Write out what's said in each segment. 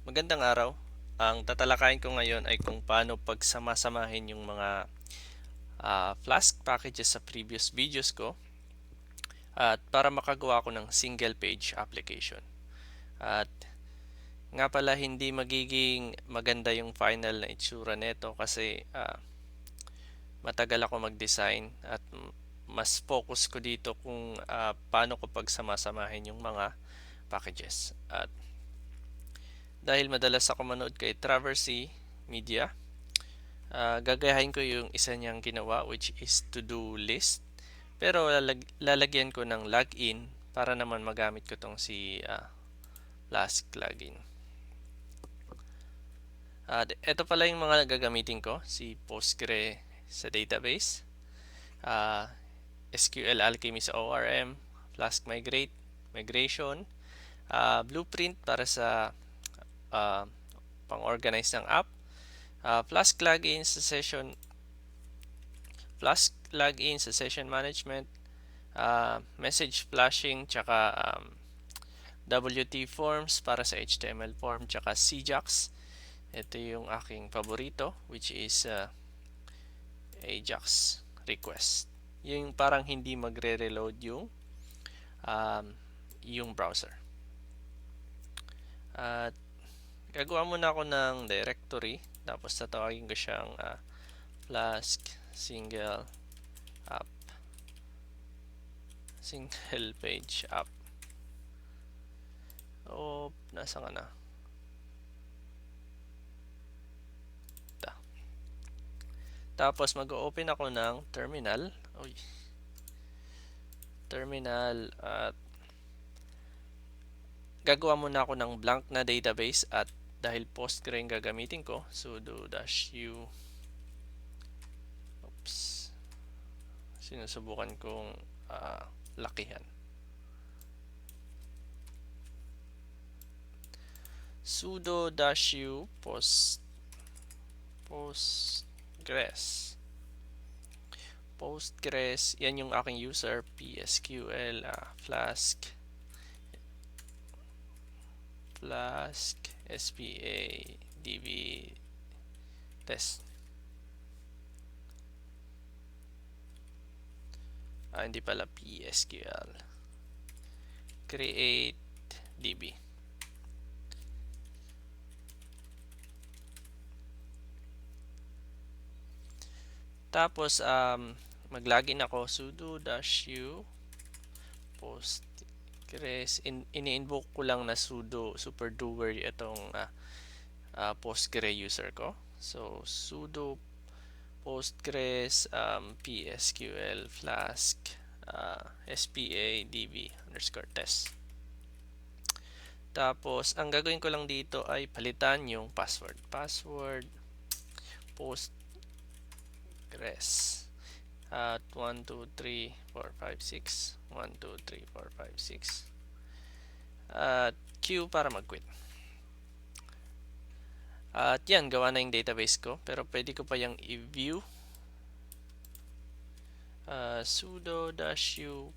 Magandang araw. Ang tatalakayin ko ngayon ay kung paano pagsama-samahin yung mga Flask packages sa previous videos ko at para makagawa ko ng single page application. At nga pala hindi magiging maganda yung final na itsura nito kasi matagal ako mag-design at mas focus ko dito kung paano ko pagsama-samahin yung mga packages. At dahil madalas ako manood kay Traversy Media, gagayahin ko yung isa niyang ginawa, which is to-do list, pero lalagyan ko ng login para naman magamit ko tong si Flask-Login. Ito pala yung mga gagamitin ko, si Postgre sa database, SQLAlchemy sa ORM, Flask-Migrate, migration, Blueprint para sa pang-organize ng app, Flask-Login sa session management, message flashing, tsaka wtforms para sa HTML form, tsaka Sijax. Ito yung aking paborito, which is Ajax request. Yung parang hindi magre-reload yung browser. At gagawa muna ako ng directory, tapos tatawagin ko siyang Flask single page app. Nasa ka na? Tapos mag-open ako ng terminal. Terminal at gagawa muna ako ng blank na database at dahil Postgre yung gagamitin ko, sudo -u. Sinusubukan kong lakihan. Sudo -u Postgres, yan yung aking user, PSQL, Flask SPA DB test. Hindi pala PSQL. Create DB. Tapos mag-login ako, sudo -u Postgres. Ini-invoke ko lang na sudo super doer itong Postgre user ko. So sudo Postgres PSQL Flask SPA DB _test. Tapos ang gagawin ko lang dito ay palitan yung password. Postgres at 1, 2, 3, 4, 5, 6 1, 2, 3, 4, 5, 6 at Q para mag-quit. At yan, gawa na yung database ko, pero pwede ko pa yung i-view. Sudo -u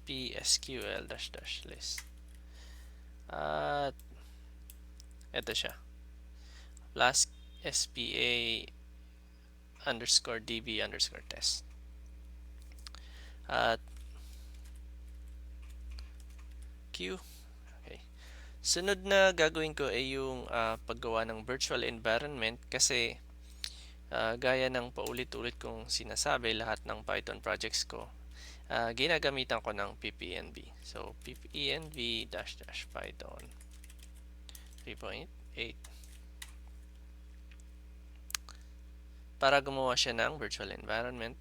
PSQL -list. At ito siya, Flask SPA _DB _test. At Q. Okay. Sunod na gagawin ko ay yung paggawa ng virtual environment kasi gaya ng paulit-ulit kong sinasabi, lahat ng Python projects ko ginagamitan ko ng pipenv. So pipenv --python 3.8 para gumawa siya ng virtual environment.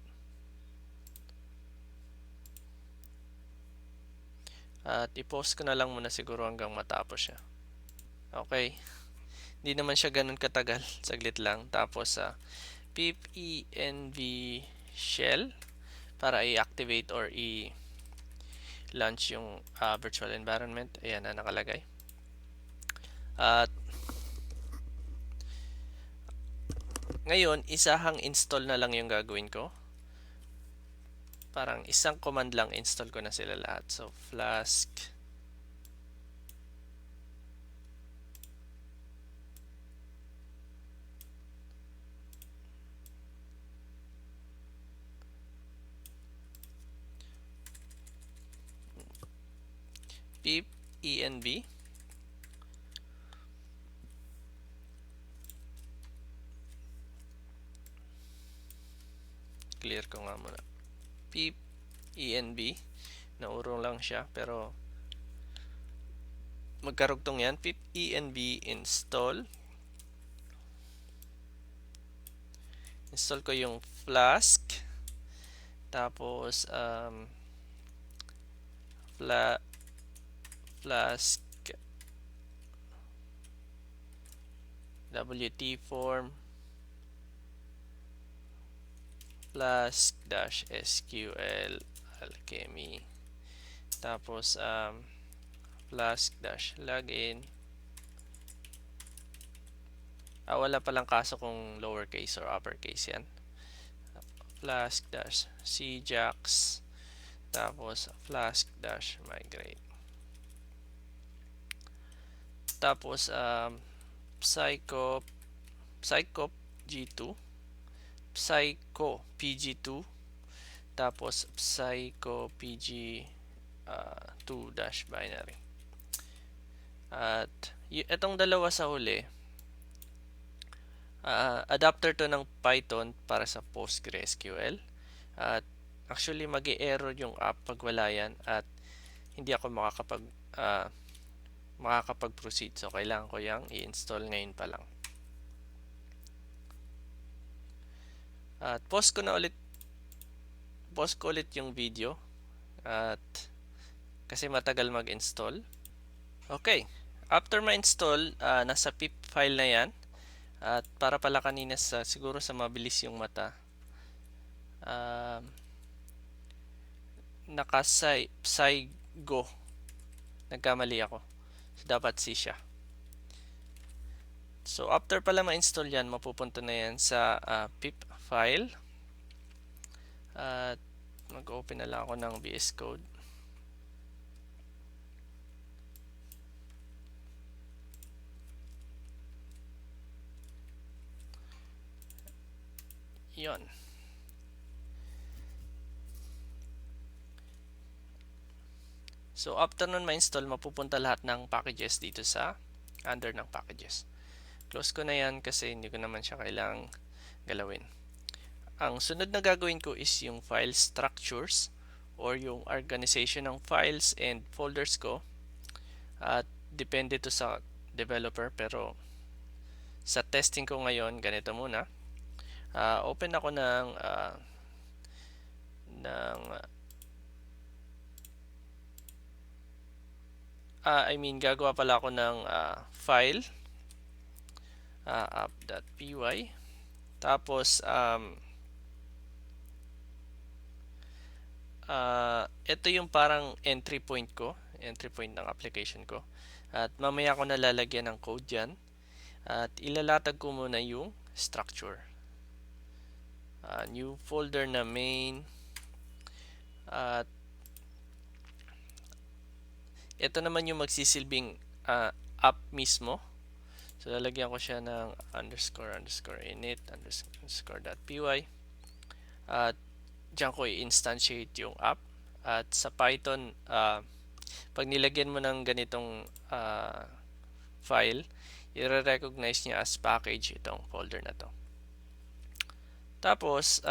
At i-post ko na lang muna siguro hanggang matapos siya. Okay. Hindi naman siya ganun katagal. Saglit lang. Tapos pipenv shell para i-activate or i-launch yung virtual environment. Ayan na nakalagay. At ngayon, isahang install na lang yung gagawin ko. Parang isang command lang install ko na sila lahat. So Flask pip env. Clear ko nga muna. Pip env. Naurong lang siya pero magkarugtong yan. Pip env install. Install ko yung Flask. Tapos Flask wtform Flask-SQLAlchemy. Tapos Flask-Login. Wala palang kaso kung lowercase or uppercase yan. Flask-Sijax. Tapos Flask-Migrate. Tapos Psycho G2, Psycho PG2, tapos Psycho PG2 dash binary. At itong dalawa sa huli, adapter to ng Python para sa PosgreSQL. At actually mag-i-error yung app pag wala yan at hindi ako makakapag-proceed. So kailangan ko yang i-install ngayon pa lang. At pause ko ulit yung video at kasi matagal mag-install. Okay, after ma-install, nasa pip file na yan. At para pala kanina siguro sa mabilis yung mata, naka-Psygo. Nagkamali ako. So, dapat C siya. So after pala ma-install yan, mapupunta na yan sa pip file. At mag-open na lang ako ng VS Code. Yon. So after nun ma-install, mapupunta lahat ng packages dito sa under ng packages. Close ko na yan kasi hindi ko naman siya kailangang galawin. Ang sunod na gagawin ko is yung file structures or yung organization ng files and folders ko. At depende to sa developer pero sa testing ko ngayon, ganito muna. Open ako gagawa pala ako ng file app.py. Tapos ito yung parang entry point ng application ko. At mamaya ko nalalagyan ng code dyan. At ilalatag ko muna yung structure. New folder na main. At ito naman yung magsisilbing app mismo. So lalagyan ko siya ng __init__.py. At diyan ko i-instantiate yung app. At sa Python, pag nilagyan mo ng ganitong file, i-recognize niya as package itong folder na to. Tapos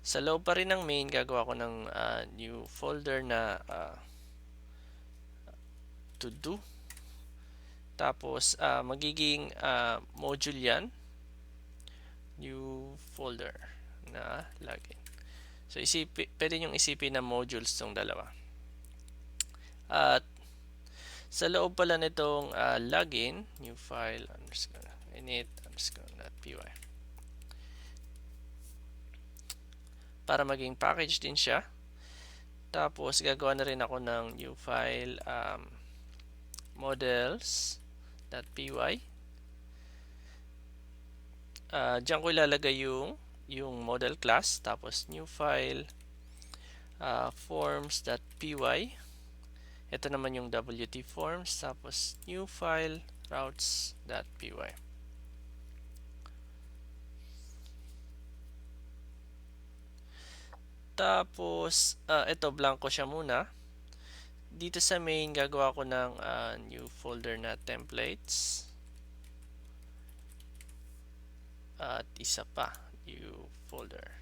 sa loob pa rin ng main, gagawa ko ng new folder na to do. Tapos magiging module yan, new folder na login. So pwede nyo isipin na modules tong dalawa. At sa loob pala nitong login, new file _init_.py, para maging package din siya. Tapos gagawa na rin ako ng new file models.py. Diyan ko ilalagay yung model class. Tapos new file forms.py. Ito naman yung wtforms. Tapos new file routes.py. Tapos ito blanco siya muna. dito sa main, gagawa ko ng new folder na templates. At isa pa, new folder,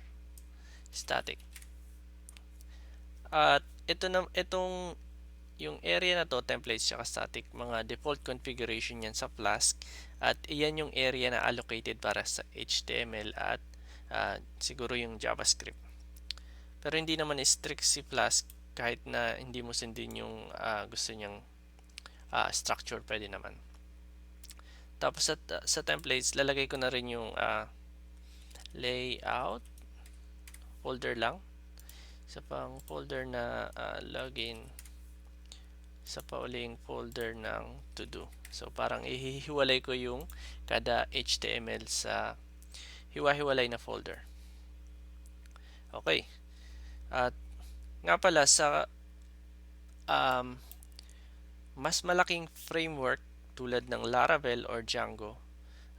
static. At itong yung area na to, templates tsaka static, mga default configuration yan sa Flask. At iyan yung area na allocated para sa HTML at siguro yung JavaScript. Pero hindi naman strict si Flask, kahit na hindi mo sundin yung gusto niyang structure, pwede naman. Tapos sa templates, lalagay ko na rin yung layout folder lang. Isa pang folder na login. Isa pa uling folder ng to do. So parang ihihiwalay ko yung kada HTML sa hiwa-hiwalay na folder. Okay. At nga pala, sa mas malaking framework tulad ng Laravel or Django,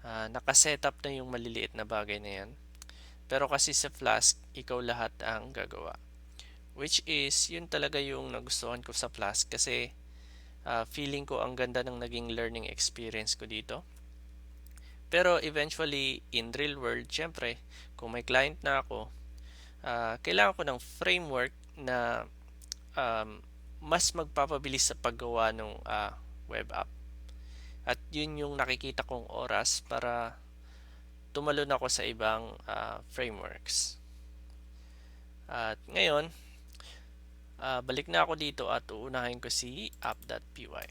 nakasetup na yung maliliit na bagay na yan. Pero kasi sa Flask, ikaw lahat ang gagawa. Which is, yun talaga yung nagustuhan ko sa Flask kasi feeling ko ang ganda ng naging learning experience ko dito. Pero eventually, in real world, syempre, kung may client na ako, kailangan ko ng framework na mas magpapabilis sa paggawa ng web app. At yun yung nakikita kong oras para tumalon ako sa ibang frameworks. At ngayon, balik na ako dito at uunahin ko si app.py.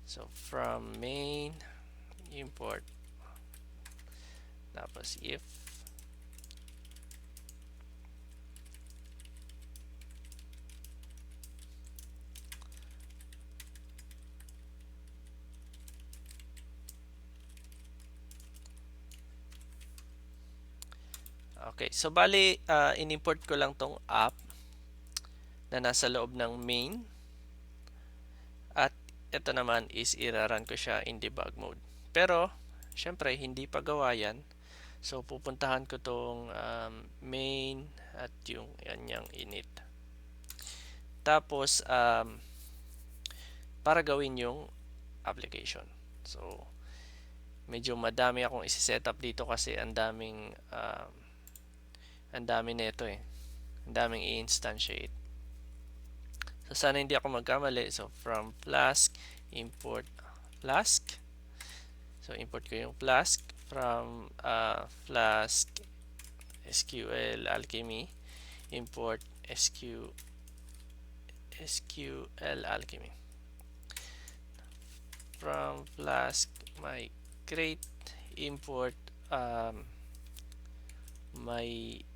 So, from main, import, tapos if, okay, so bali, in-import ko lang tong app na nasa loob ng main. At ito naman is iraran ko siya in debug mode. Pero, syempre, hindi pa gawa yan. So, pupuntahan ko tong main at yung kanyang init. Tapos, para gawin yung application. So, medyo madami akong isi-set up dito kasi ang dami nito eh. Ang daming i-instantiate. So, sana hindi ako magkamali. So, from Flask, import Flask. So, import ko yung Flask from Flask-SQLAlchemy. Import SQLAlchemy. From Flask-Migrate, import Migrate.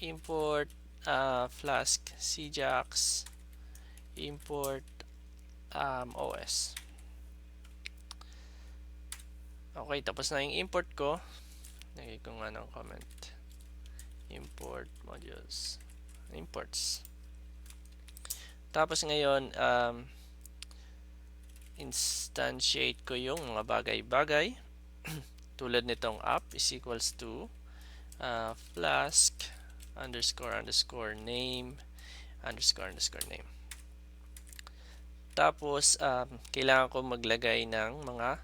Import Flask-Sijax. Import OS. Okay, tapos na yung import ko. Lagay ko nga ng comment. Import modules. Imports. Tapos ngayon, instantiate ko yung mga bagay-bagay. Tulad nitong app is equals to flask _ name _ name. Tapos, kailangan ko maglagay ng mga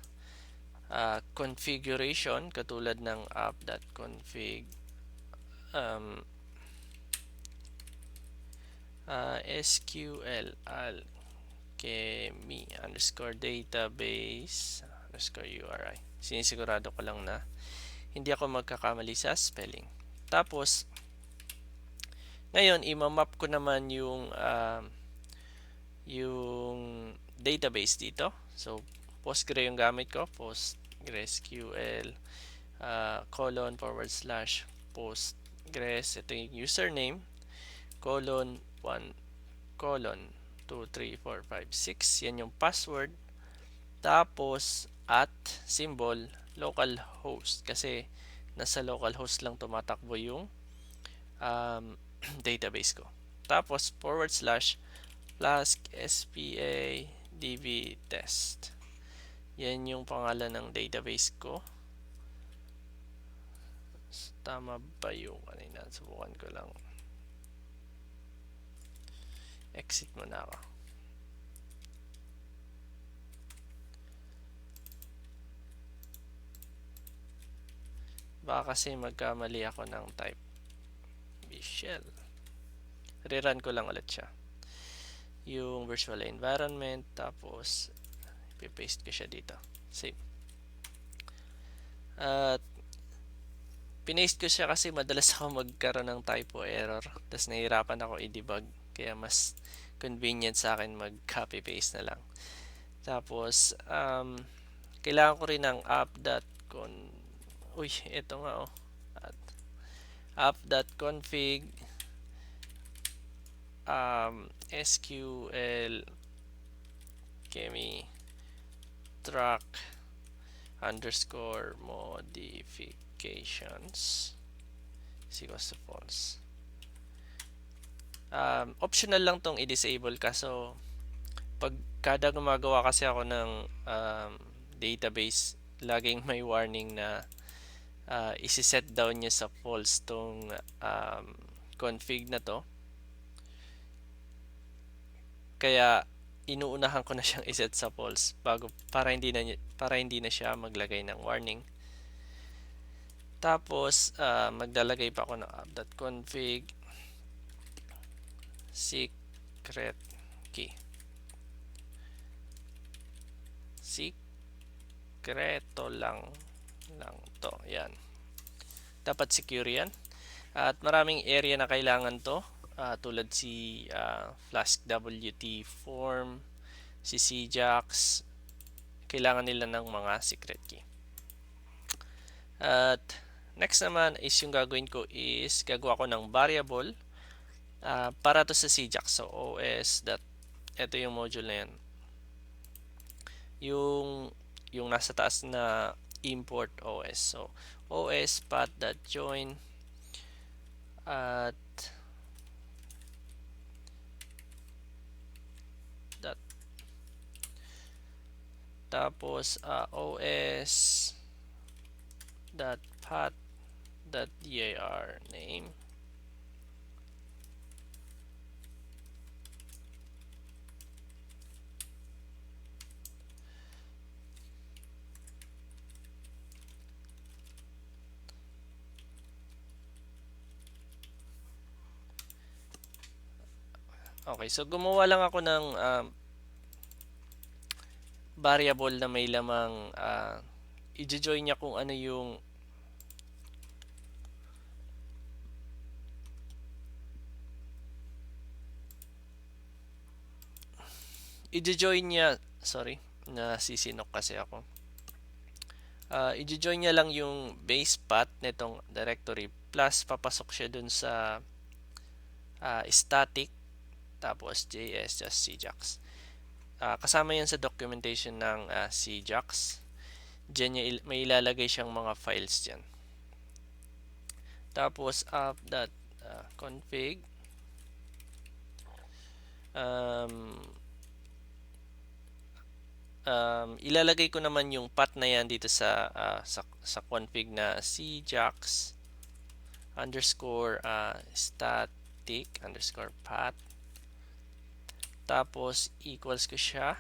configuration katulad ng app.config SQLAlchemy _database _URI. Sinisigurado ko lang na hindi ako magkakamali sa spelling. Tapos, ngayon, imamap ko naman yung database dito. So, Postgre yung gamit ko. PosgreSQL /Postgres. Ito yung username. /1 2 3 4 5 6. Yan yung password. Tapos, at symbol localhost. Kasi, nasa localhost lang tumatakbo yung database ko. Tapos, /Flask-SPA DB test. Yan yung pangalan ng database ko. Tama ba yung kanina? Subukan ko lang. Exit muna ako. Baka kasi magkamali ako ng type. Shell. Rerun ko lang ulit siya. Yung virtual environment, tapos ipipaste ko siya dito. Save. At pinaste ko siya kasi madalas ako magkaroon ng typo error. Tapos nahihirapan ako i-debug. Kaya mas convenient sa akin mag-copy-paste na lang. Tapos, kailangan ko rin ng app.con. Uy, ito nga oh. At app.config SQLAlchemy track underscore modifications is equals to false. Optional lang tong i-disable kaso pag kada gumagawa kasi ako ng database, laging may warning na isi-set down niya sa false tong config na to. Kaya inuunahan ko na siyang iset sa false para hindi na siya maglagay ng warning. Tapos maglalagay pa ako ng app.config secret key. Sikreto lang to. Yan. Dapat secure yan. At maraming area na kailangan to. Tulad si Flask-wtform, si Sijax. Kailangan nila ng mga secret key. At next naman is yung gagawin ko is gagawa ko ng variable para to sa Sijax. So os. Ito yung module na yan. Yung nasa taas na import os. So os path.join at tapos os path.dir name Okay, so gumawa lang ako ng variable na may lamang i-join niya kung ano yung i-join niya, sorry, nasisinok kasi ako. I-join niya lang yung base path nitong directory plus papasok siya dun sa static tapos js just Sijax. Kasama yan sa documentation ng Sijax. Diyan niya may ilalagay siyang mga files dyan. Tapos app.config ilalagay ko naman yung path na yan dito sa config na Sijax underscore static underscore path. Tapos equals ko siya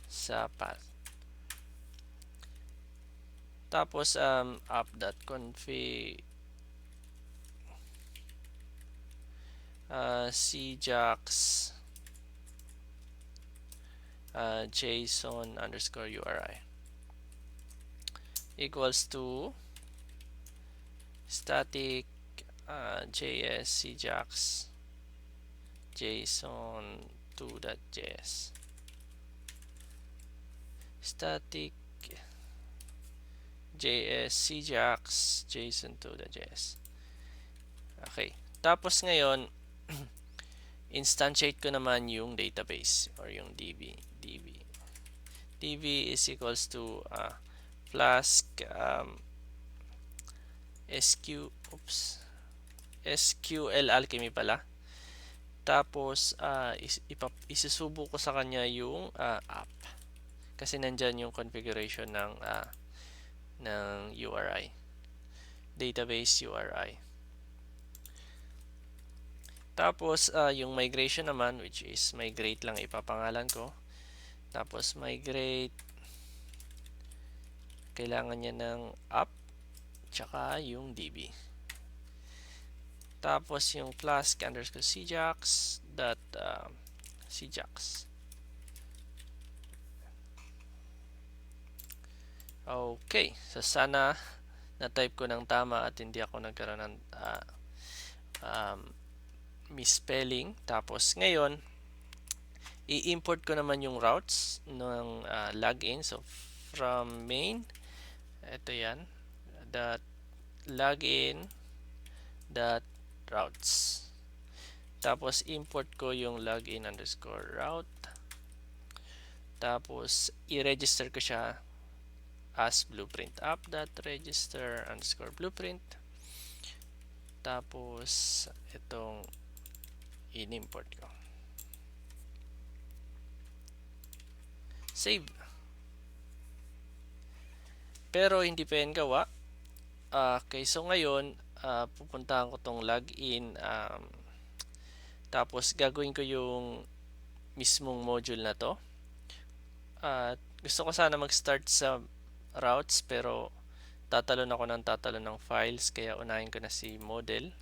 sa path. Tapos app.config Sijax JSON underscore URI equals to static JS Sijax JSON 2.js static JS Sijax JSON 2.js. Okay. Tapos ngayon instantiate ko naman yung database or yung DB is equals to SQLAlchemy pala. Tapos isusubo ko sa kanya yung app kasi nandyan yung configuration ng URI database URI. Tapos yung migration naman, which is migrate lang ipapangalan ko. Tapos migrate, kailangan niya ng app tsaka yung DB. Tapos yung Flask_Sijax dot Sijax. Okay, so sana na-type ko ng tama at hindi ako nagkaroon ng misspelling. Tapos ngayon, i-import ko naman yung routes ng login. So from main, ito yan, dot login dot routes. Tapos import ko yung login underscore route. Tapos i-register ko siya as blueprint app dot register underscore blueprint. Tapos itong in-import ko. Save. Pero hindi pa yan gawa. Okay, so ngayon pupuntahan ko tong login, tapos gagawin ko yung mismong module na to. Gusto ko sana mag-start sa routes pero tatalon ako ng tatalon ng files, kaya unahin ko na si model,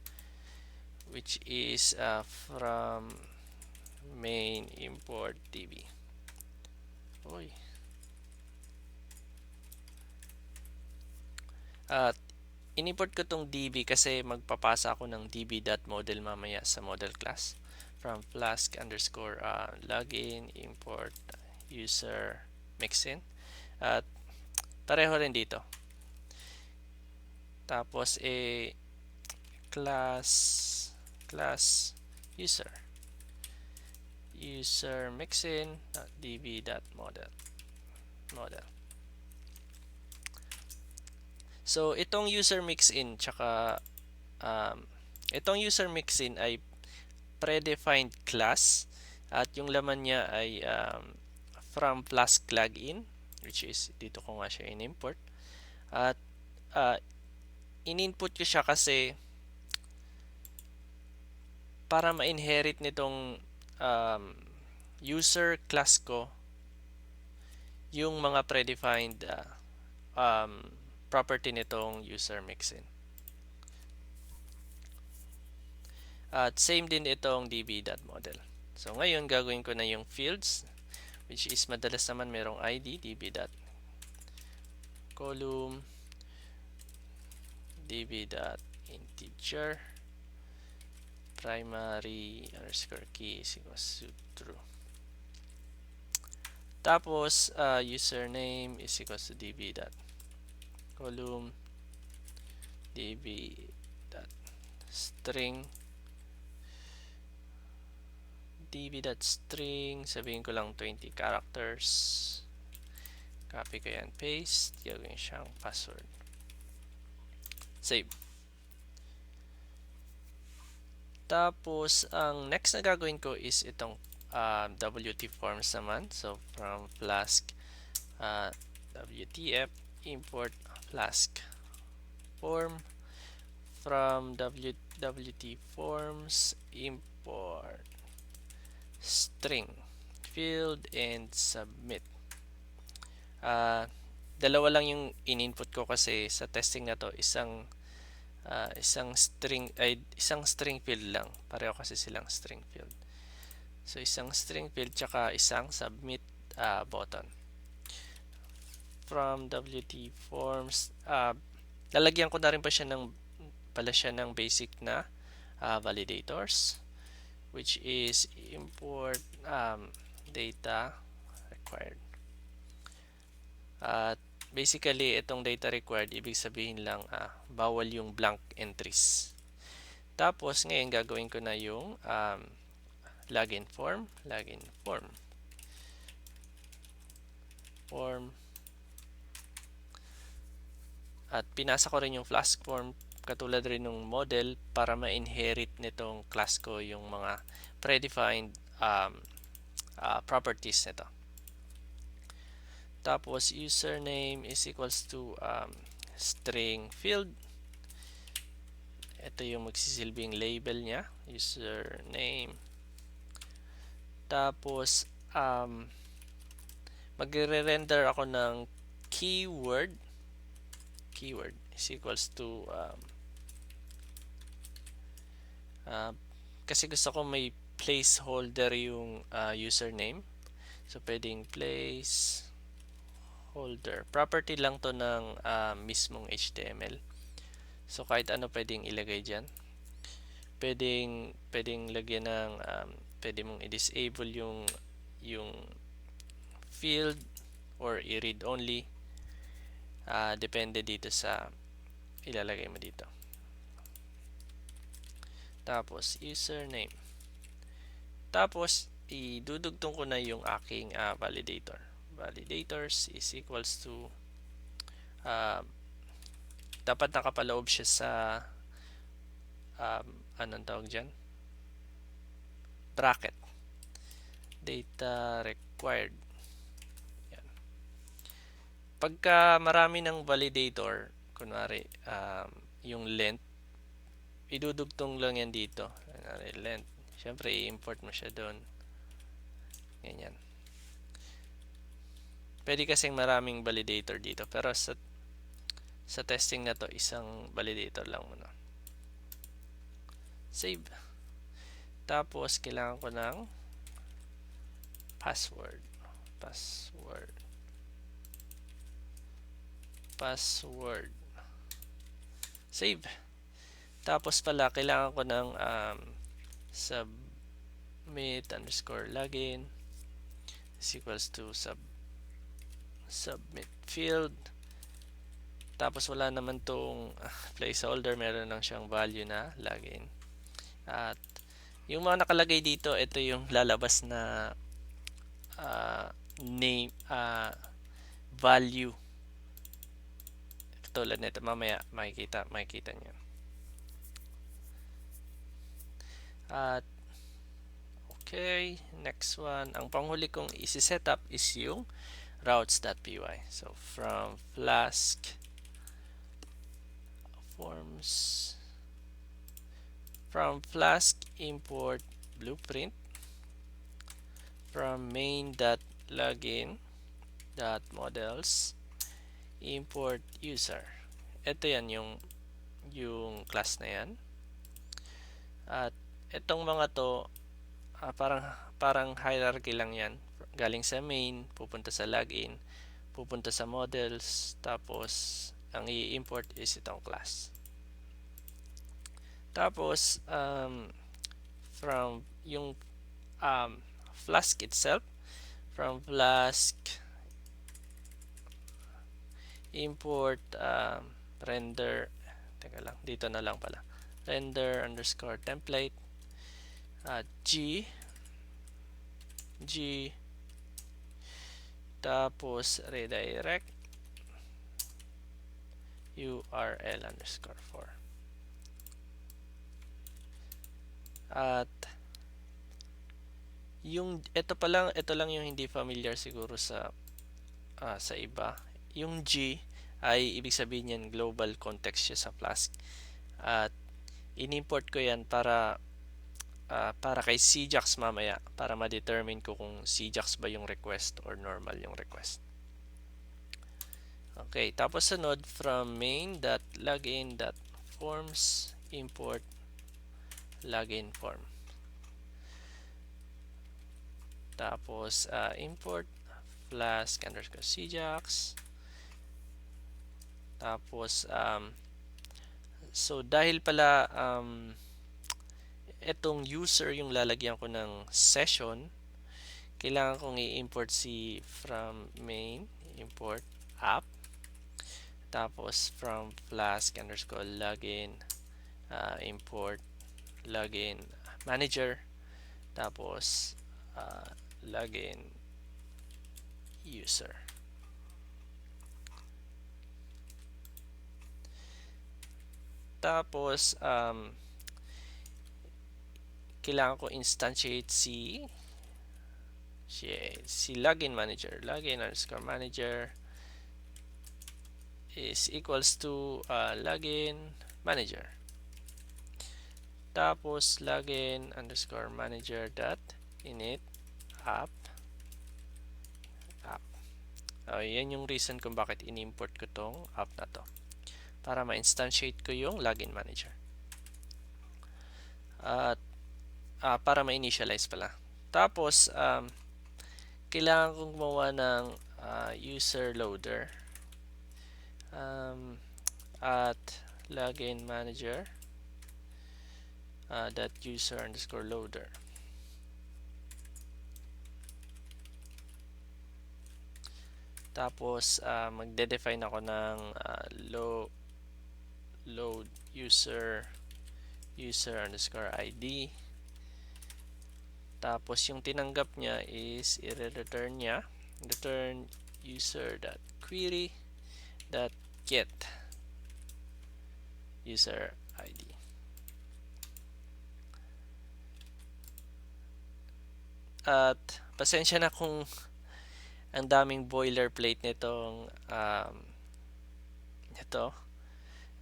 which is from main import db. At in-import ko tong db kasi magpapasa ako ng db.model mamaya sa model class from flask_login import user mixin, at pareho rin dito. Tapos class user mixin db.model. So itong user mixin tsaka itong user mixin ay predefined class at yung laman niya ay from Flask-Login, which is dito ko nga siya in-import. At in-input ko siya kasi para ma-inherit nitong user class ko yung mga predefined property nitong user mixin. At same din itong db.model. So ngayon gagawin ko na yung fields, which is madalas naman merong id, db.column, db.integer, primary underscore key is equals to true. Tapos username is equals to db.column, db.string, sabihin ko lang 20 characters. Copy ko yan, paste, gagawin siyang password. Save. Tapos ang next na gagawin ko is itong wtforms naman. So from Flask wtf import Flask form, from wtforms import string field and submit. Dalawa lang yung in-input ko kasi sa testing na to isang string field lang, pareho kasi silang string field. So isang string field tsaka isang submit button. From wtforms, lalagyan ko na rin pa siya ng basic na validators, which is import data required. At basically itong data required, ibig sabihin lang bawal yung blank entries. Tapos ngayon gagawin ko na yung login form at pinasa ko rin yung Flask form katulad rin ng model para ma-inherit nitong class ko yung mga predefined properties nito. Tapos username is equals to string field Ito yung magsisilbing label niya, username. Tapos magre-render ako ng keyword is equals to kasi gusto ko may placeholder yung username. So pwedeng placeholder. Property lang to ng mismong HTML. So kahit ano pwedeng ilagay dyan. Pwedeng lagyan ng pwede mong i-disable yung field or i-read only. Depende dito sa ilalagay mo dito. Tapos username. Tapos idudugtong ko na yung aking validator. Validators is equals to dapat nakapaloob siya sa anong tawag dyan? Bracket. Data required. Yan. Pagka marami ng validator, kunwari yung length, idudugtong lang yan dito. Kunwari length. Siyempre i-import mo siya doon. Ganyan. Pwede kasing maraming validator dito, pero sa testing na to, isang validator lang muna. Save. Tapos kailangan ko ng password. Save. Tapos pala kailangan ko ng submit_login is equals to submit field. Tapos wala naman tong placeholder, meron lang siyang value na login. At yung mga nakalagay dito, ito yung lalabas na name value. Tulad nito, mamaya makikita niyo. At okay, next one, ang panghuli kong isi-set up is yung routes.py. So from Flask import blueprint, from main.login.models import user. Ito yan yung class na yan. At itong mga to parang hierarchy lang yan. Galing sa main, pupunta sa login, pupunta sa models, tapos ang i-import is itong class. Tapos from yung Flask itself, from Flask import render, teka lang, dito na lang pala, render underscore template g tapos redirect url underscore for. At ito lang yung hindi familiar siguro sa iba. Yung G ay ibig sabihin yan global context siya sa Flask. At in-import ko yan para kay Sijax mamaya, para ma-determine ko kung Sijax ba yung request or normal yung request. Okay, tapos sunod, from main.login.forms import login form. Tapos import Flask_Sijax. Tapos so dahil pala etong user yung lalagyan ko ng session, kailangan kong i-import si from main import app, tapos from Flask_login import login manager, tapos login user. Tapos kailangan ko instantiate si login manager. Login_manager is equals to login manager. Tapos login underscore manager dot init app. Yan yung reason kung bakit in-import ko tong app na to, para ma-instantiate ko yung login manager. At para ma-initialize pala. Tapos kailangan kong gumawa ng user loader at login manager dot user underscore loader. Tapos magde-define ako ng load user underscore ID. Tapos yung tinanggap niya is i-return niya, return user.query.get user ID. At pasensya na kung ang daming boilerplate nitong ito.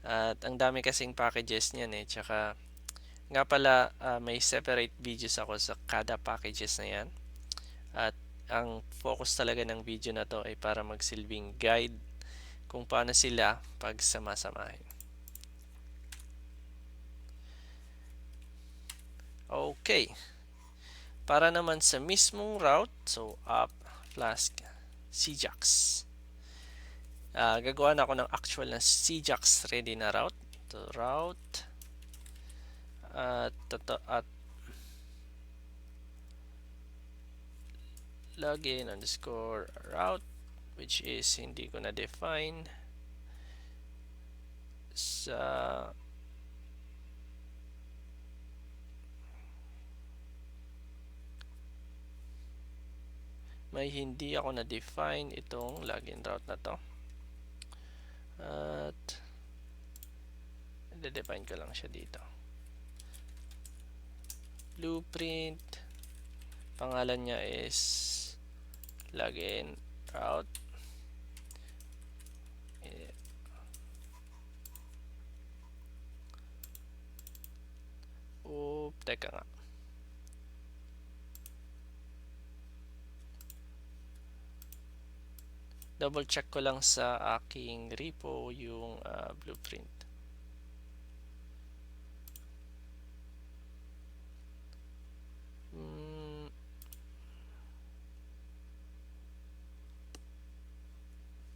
At ang dami kasing packages niyan tsaka nga pala may separate videos ako sa kada packages na yan. At ang focus talaga ng video na to ay para magsilbing guide kung paano sila pagsamasamahin. Okay. Para naman sa mismong route, so app Flask-Sijax. Gagawa na ako ng actual na Sijax ready na route. So, route at login underscore route, which is hindi ko na define sa may hindi ako na define itong login route na to. At i-define ko lang siya dito. Blueprint, pangalan niya is login route. Teka nga. Double check ko lang sa aking repo yung blueprint.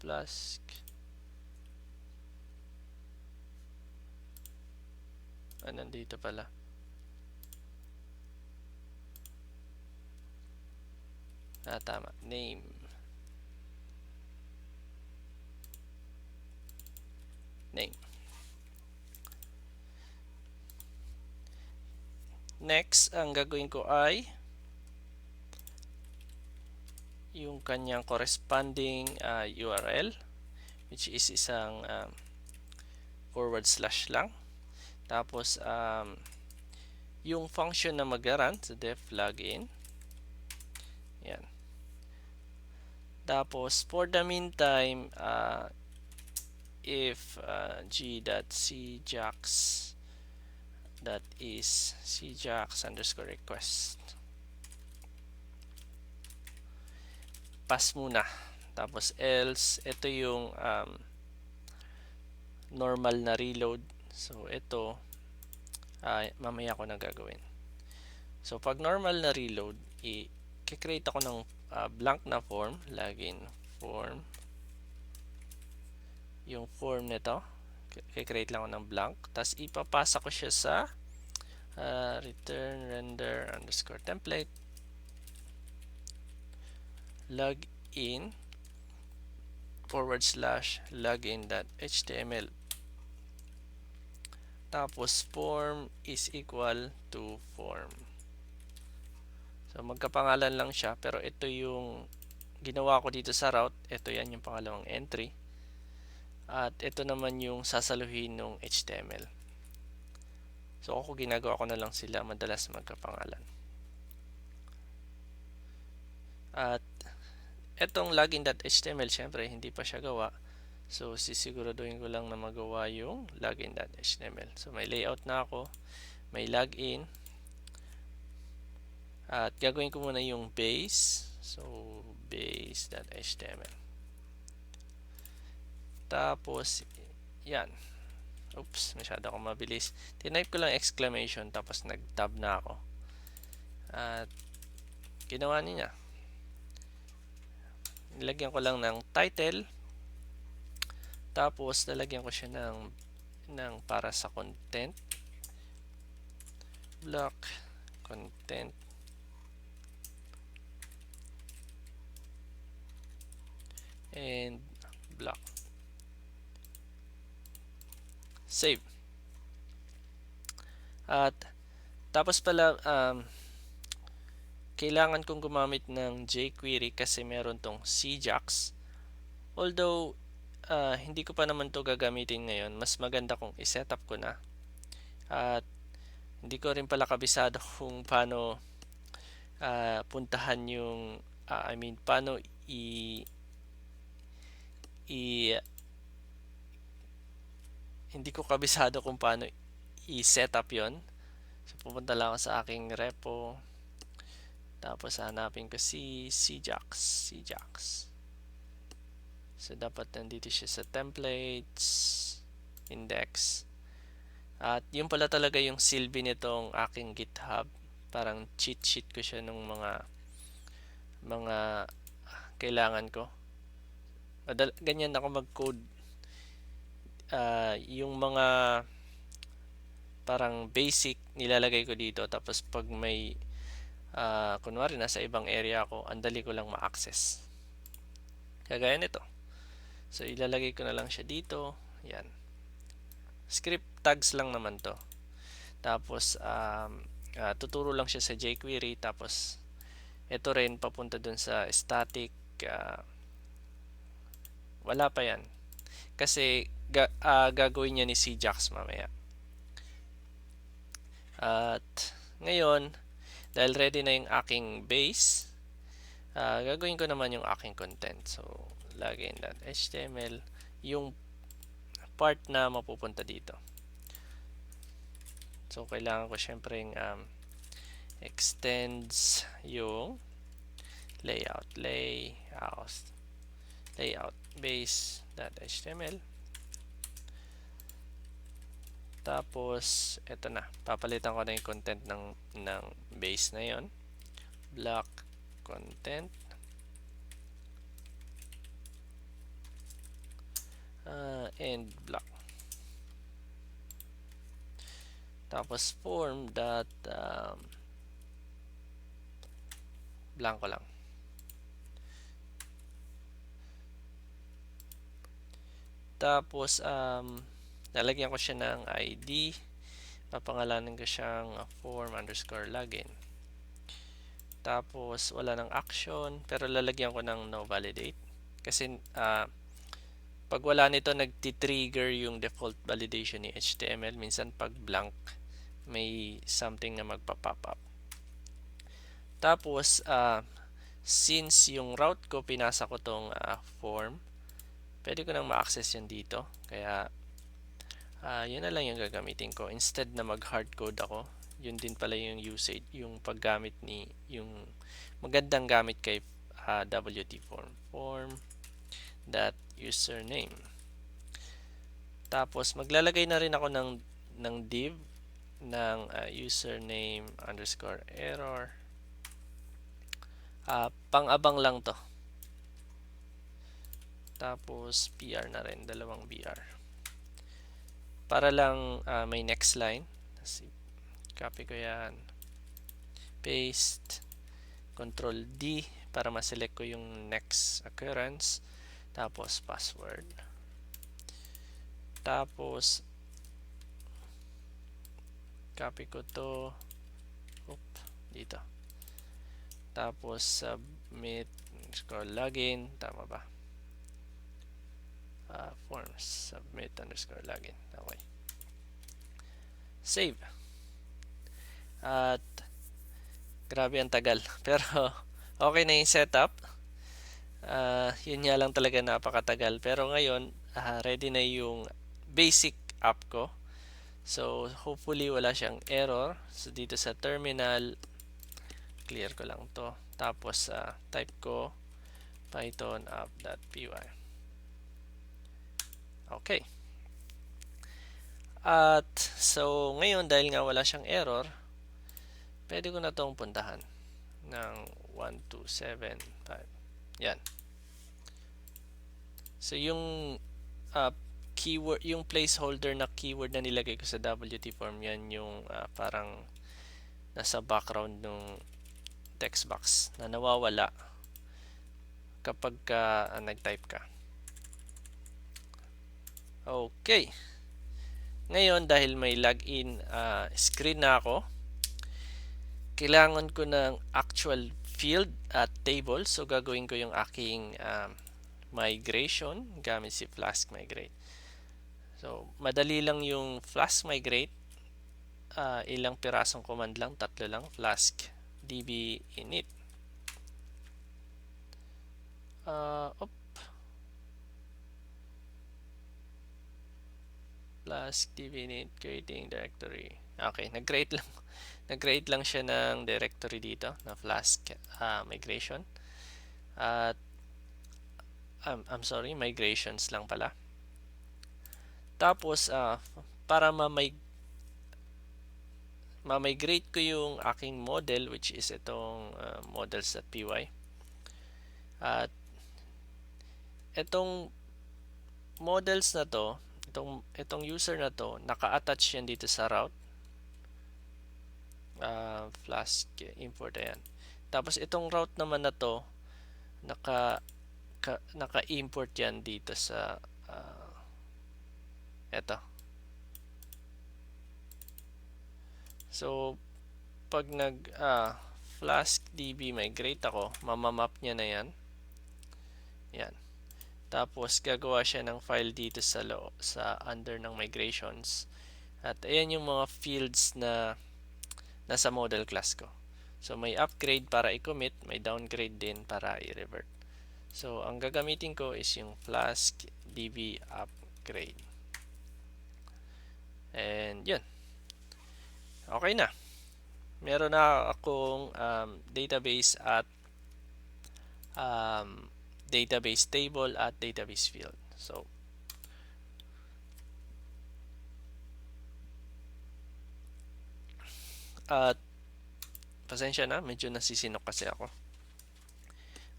Flask. Nandito pala. Tama. Name. Next, ang gagawin ko ay yung kanyang corresponding URL, which is isang / lang. Tapos yung function na mag-run sa def login. Yan. Tapos for the meantime, if g.sijax is sijax underscore request, pass muna. Tapos else, ito yung normal na reload. So ito mamaya ko na gagawin. So pag normal na reload, i-create ako ng blank na form, login form. Yung form nito, i-create lang ako ng blank, tapos ipapasa ko siya sa return render underscore template login / login.html. Tapos form is equal to form. So magkapangalan lang siya, pero ito yung ginawa ko dito sa route. Ito yan yung pangalawang entry. At ito naman yung sasaluhin ng HTML. So ako ginagawa ko na lang sila madalas magkapangalan. At etong login.html, syempre hindi pa siya gawa. So sisiguraduhin ko lang na magawa yung login.html. So may layout na ako, may login. At gagawin ko muna yung base. So, base.html. Tapos, yan. Oops, masyado akong mabilis. Tinype ko lang exclamation tapos nag-tab na ako. At ginawa niya. Nilagyan ko lang ng title. Tapos, nalagyan ko siya ng para sa content. Block content. And block. Save. At tapos pala kailangan kong gumamit ng jQuery kasi meron tong Sijax. Although hindi ko pa naman to gagamitin ngayon, mas maganda kung i-setup ko na. At hindi ko rin pala kabisado kung paano puntahan yung paano hindi ko kabisado kung paano i-setup yon. So, pupunta lang ako sa aking repo. Tapos, hanapin ko si Sijax. So, dapat nandito siya sa templates, index. At yun pala talaga yung silbi nitong aking GitHub. Parang cheat sheet ko siya ng mga kailangan ko. Ganyan ako mag-code. Yung mga parang basic nilalagay ko dito, tapos pag may kunwari nasa ibang area ako, andali ko lang ma-access. Kagaya nito. So ilalagay ko na lang siya dito. Yan. Script tags lang naman to. Tapos tuturo lang siya sa jQuery, tapos ito rin papunta dun sa static. Wala pa yan. Kasi gagawin niya ni Sijax mamaya. At ngayon, dahil ready na yung aking base, gagawin ko naman yung aking content. So, login.html, yung part na mapupunta dito. So, kailangan ko syempre extends yung layout base.html. Tapos, eto na. Papalitan ko na yung content ng base na yon. Block content. And block. Tapos, form dot blanco lang. Tapos, lalagyan ko siya ng ID. Papangalanan ko siyang form_login. Tapos, wala ng action, pero lalagyan ko ng no validate. Kasi, pag wala nito, nagti-trigger yung default validation ni HTML. Minsan, pag blank, may something na magpa-pop up. Tapos, since yung route ko, pinasa ko tong form, pwede ko nang ma-access yun dito. Kaya, yun na lang yung gagamitin ko. Instead na mag-hardcode ako, yun din pala yung usage, yung paggamit yung magandang gamit kay wtform. Form.username. Tapos, maglalagay na rin ako ng div ng username_error. Pang-abang lang to. Tapos, BR na rin. Dalawang BR. Para lang may next line. Copy ko yan. Paste. Control D para ma-select ko yung next occurrence. Tapos, password. Tapos, copy ko to. Dito. Tapos, submit_login. Tama ba? Forms. Submit_login. Okay. Save. At, grabe ang tagal. Pero, okay na yung setup. Yun nga lang talaga napakatagal. Pero ngayon, ready na yung basic app ko. So, hopefully wala siyang error. So, dito sa terminal, clear ko lang to. Tapos, type ko python app.py. Okay. At, so, ngayon, dahil nga wala siyang error, pwede ko na itong puntahan ng 1275. Yan. So, yung keyword, yung placeholder na keyword na nilagay ko sa wtform, yan yung parang nasa background ng text box na nawawala kapag nag-type ka. Okay. Ngayon, dahil may login screen na ako, kailangan ko ng actual field at table. So, gagawin ko yung aking migration gamit si Flask-Migrate. So, madali lang yung Flask-Migrate. Ilang pirasong command lang, 3 lang. Flask db init. Flask db init creating directory. Okay, nag-create lang siya ng directory dito na Flask migration. At I'm sorry, migrations lang pala. Tapos para ma-migrate ko yung aking model, which is itong models.py. At itong models na to, itong user na to, naka-attach yan dito sa route. Flask import, ayan. Tapos itong route naman na to, naka-import yan dito sa eto. So, pag Flask db migrate ako, mamamap niya na yan. Yan. Tapos, gagawa siya ng file dito sa under ng migrations. At ayan yung mga fields na nasa model class ko. So, may upgrade para i-commit, may downgrade din para i-revert. So, ang gagamitin ko is yung Flask db upgrade. And yun. Okay na. Meron na akong database at database table at database field. So, at pasensya na, medyo nasisinok kasi ako.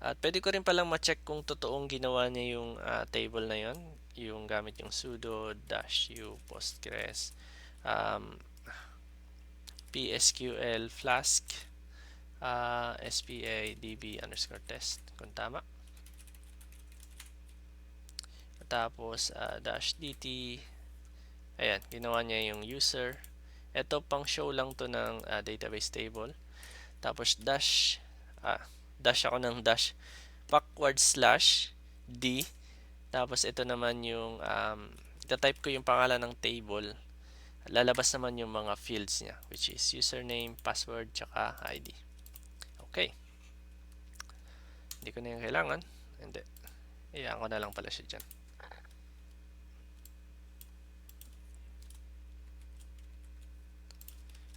At pwede ko rin palang ma-check kung totoong ginawa niya yung table na yon, yung gamit yung sudo -u postgres PSQL flask spa db underscore test kung tama. Tapos -dt, ayan, ginawa niya yung user. Ito pang show lang to ng database table. Tapos dash ako ng dash backward slash d. Tapos ito naman yung ita-type ko yung pangalan ng table. Lalabas naman yung mga fields niya, which is username, password, tsaka ID. Okay. Hindi ko na yung kailangan. Hindi. Iyaan ko na lang pala siya dyan.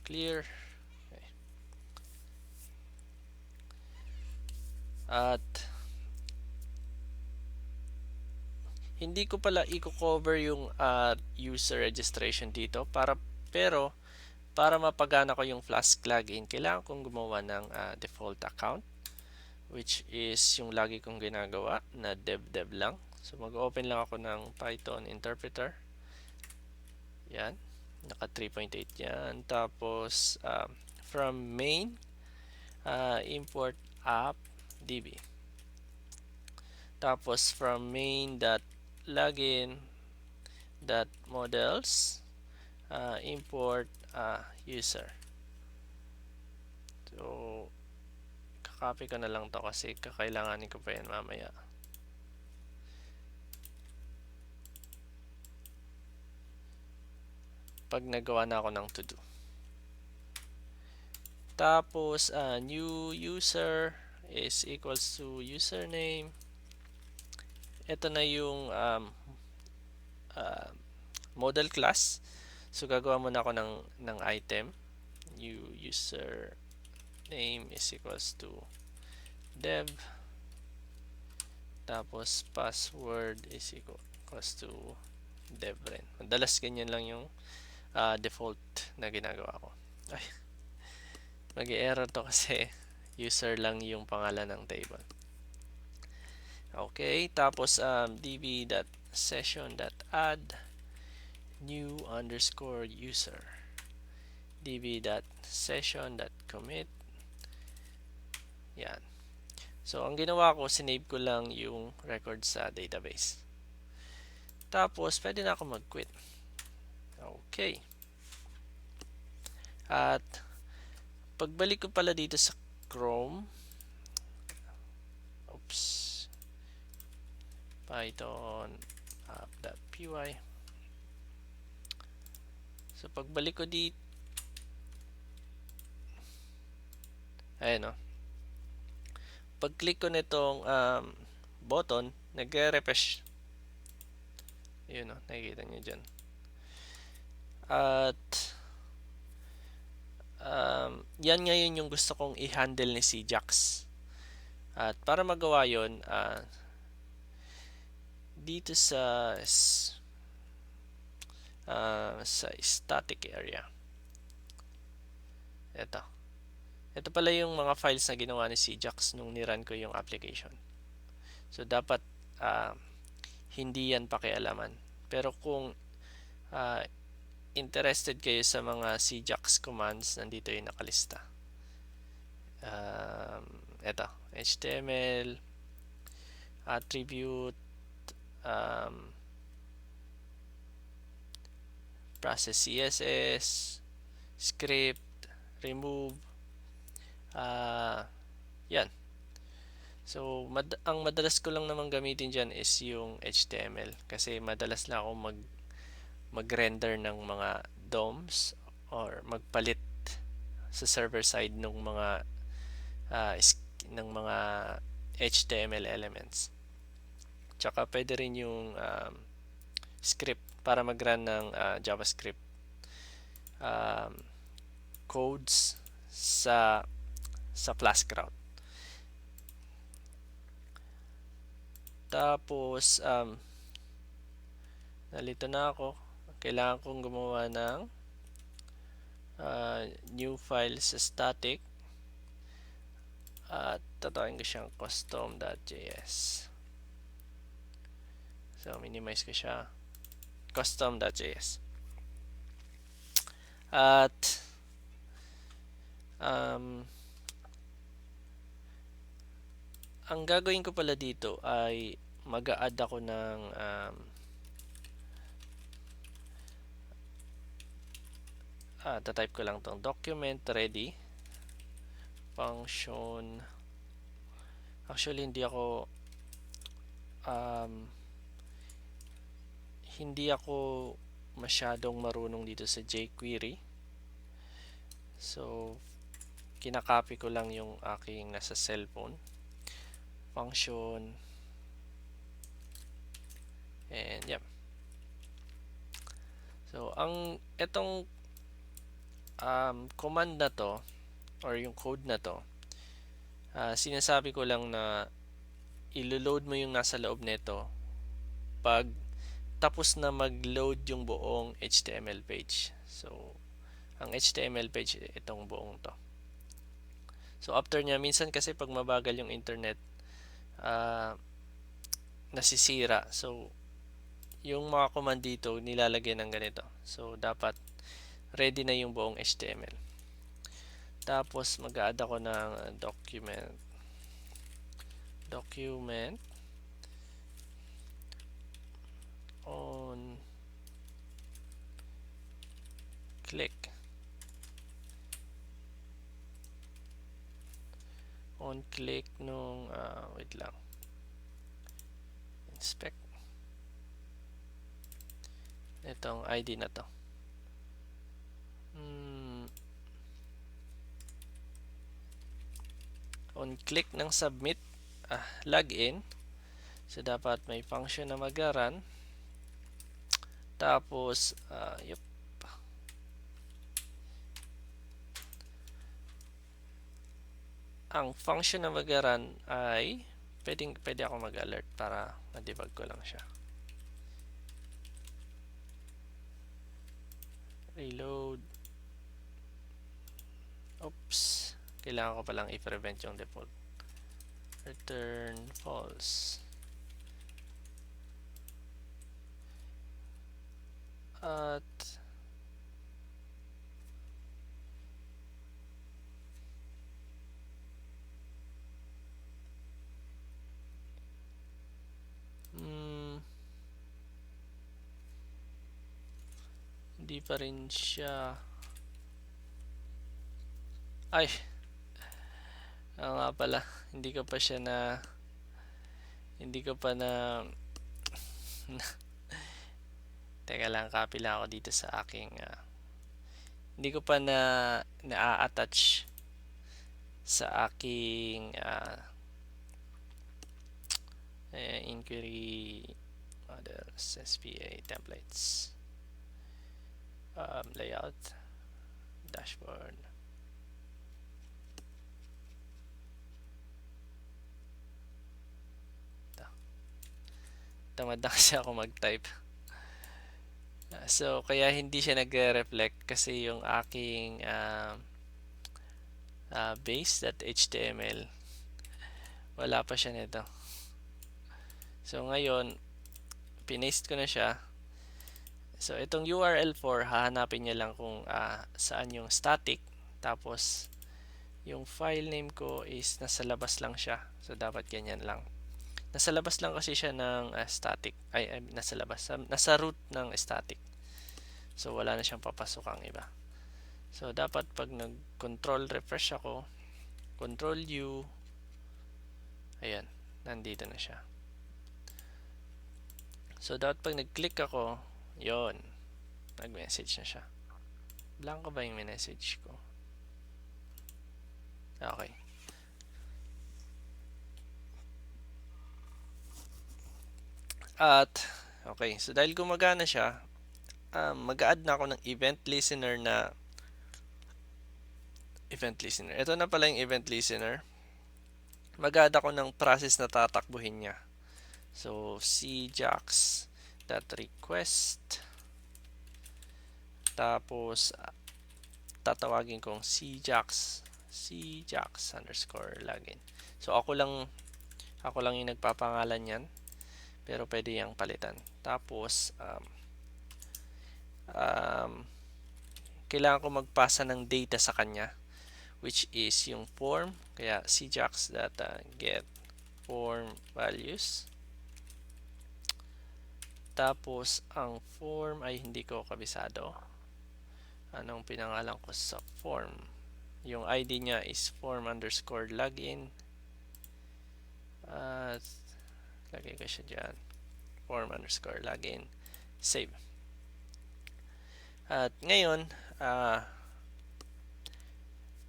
Clear. Okay. At hindi ko pala i-cover yung user registration dito pero para mapagana ko yung Flask-Login, kailangan kong gumawa ng default account, which is yung lagi kong ginagawa na dev lang. So mag-open lang ako ng Python interpreter. Yan, naka 3.8 yan. Tapos from main import app db. Tapos from main.login.models import user. So, kakopy ko na lang to kasi kakailanganin ko pa yan mamaya. Pag nagawa na ako ng to do. Tapos, new user is equals to username. Ito na yung model class. So gagawa muna ako ng item. New user name is equals to dev, tapos password is equals to dev rin. Madalas ganyan lang yung default na ginagawa ko. Ay, mag-error to kasi user lang yung pangalan ng table. Okay, tapos db.session.add new underscore user, db.session.commit. Yan. So, ang ginawa ko, sinave ko lang yung record sa database. Tapos, pwede na ako mag-quit. Okay. At, pagbalik ko pala dito sa Chrome, Python app.py. So, pagbalik ko dito, ayan o. Pag-click ko nitong button, nagre-refresh. Yun o, nakikita nyo dyan. At, yan ngayon yung gusto kong i-handle ni Sijax. At para magawa yun, dito sa static area. Ito pala yung mga files na ginawa ni Sijax nung nirun ko yung application. So dapat hindi yan pakialaman. Pero kung interested kayo sa mga Sijax commands, nandito yung nakalista. Ito, HTML, attribute, process CSS, script, remove, yan. So, ang madalas ko lang naman gamitin dyan is yung HTML kasi madalas lang ako mag-render ng mga DOMs or magpalit sa server side ng mga HTML elements. Tsaka pwede rin yung script para mag-run ng JavaScript codes sa Flask route. Tapos nalito na ako. Kailangan kong gumawa ng new file sa static at tatawagin ko siyang custom.js. So minimize ko siya, custom.js. At ang gagawin ko pala dito ay mag-a-add ako ng tatype ko lang tong document ready function. Actually hindi ako masyadong marunong dito sa jQuery. So kinakopy ko lang yung aking nasa cellphone function, and yep. So itong command na to or yung code na to, sinasabi ko lang na ilo-load mo yung nasa loob nito pag tapos na mag-load yung buong HTML page. So ang HTML page itong buong to. So after niya, minsan kasi pag mabagal yung internet, nasisira. So yung mga command dito nilalagay ng ganito. So dapat ready na yung buong HTML. Tapos mag-a-add ako ng document on click nung wait lang, inspect itong ID na to. On click ng submit login. So dapat may function na mag-run. Tapos ang function na mag-run ay pwede ako mag-alert para ma-debug ko lang siya. Reload. Oops. Kailangan ko palang i-prevent yung default. Return false. At hindi pa rin siya. Ay, nga pala, hindi ko pa teka lang, copy lang ako dito sa aking hindi ko pa na-attach sa aking inquiry models, SPA templates, layout, dashboard. Tamad na kasi ako mag-type. So, kaya hindi siya nagre-reflect kasi yung aking base.html wala pa siya nito. So, ngayon, pinaste ko na siya. So, itong URL4, hahanapin niya lang kung saan yung static. Tapos, yung file name ko is nasa labas lang siya. So, dapat ganyan lang. Nasa labas lang kasi siya ng static. Nasa labas. Nasa root ng static. So, wala na siyang papasokang iba. So, dapat pag nag-control refresh ako, control U, ayan, nandito na siya. So, dapat pag nag-click ako, yon, nag-message na siya. Blanco ba yung message ko? Okay. At, okay. So, dahil gumagana siya, mag-add na ako ng event listener. Ito na pala yung event listener. Mag-add ako ng process na tatakbuhin niya. So, Sijax.request. Tapos, tatawagin kong Sijax_login. So, ako lang yung nagpapangalan yan. Pero pwede yang palitan. Tapos, kailangan ko magpasa ng data sa kanya, which is yung form. Kaya Sijax.get form values. Tapos, ang form ay hindi ko kabisado. Anong pinangalan ko sa form? Yung ID niya is form_login. At lagay ko siya dyan. Form_login. Save. At ngayon,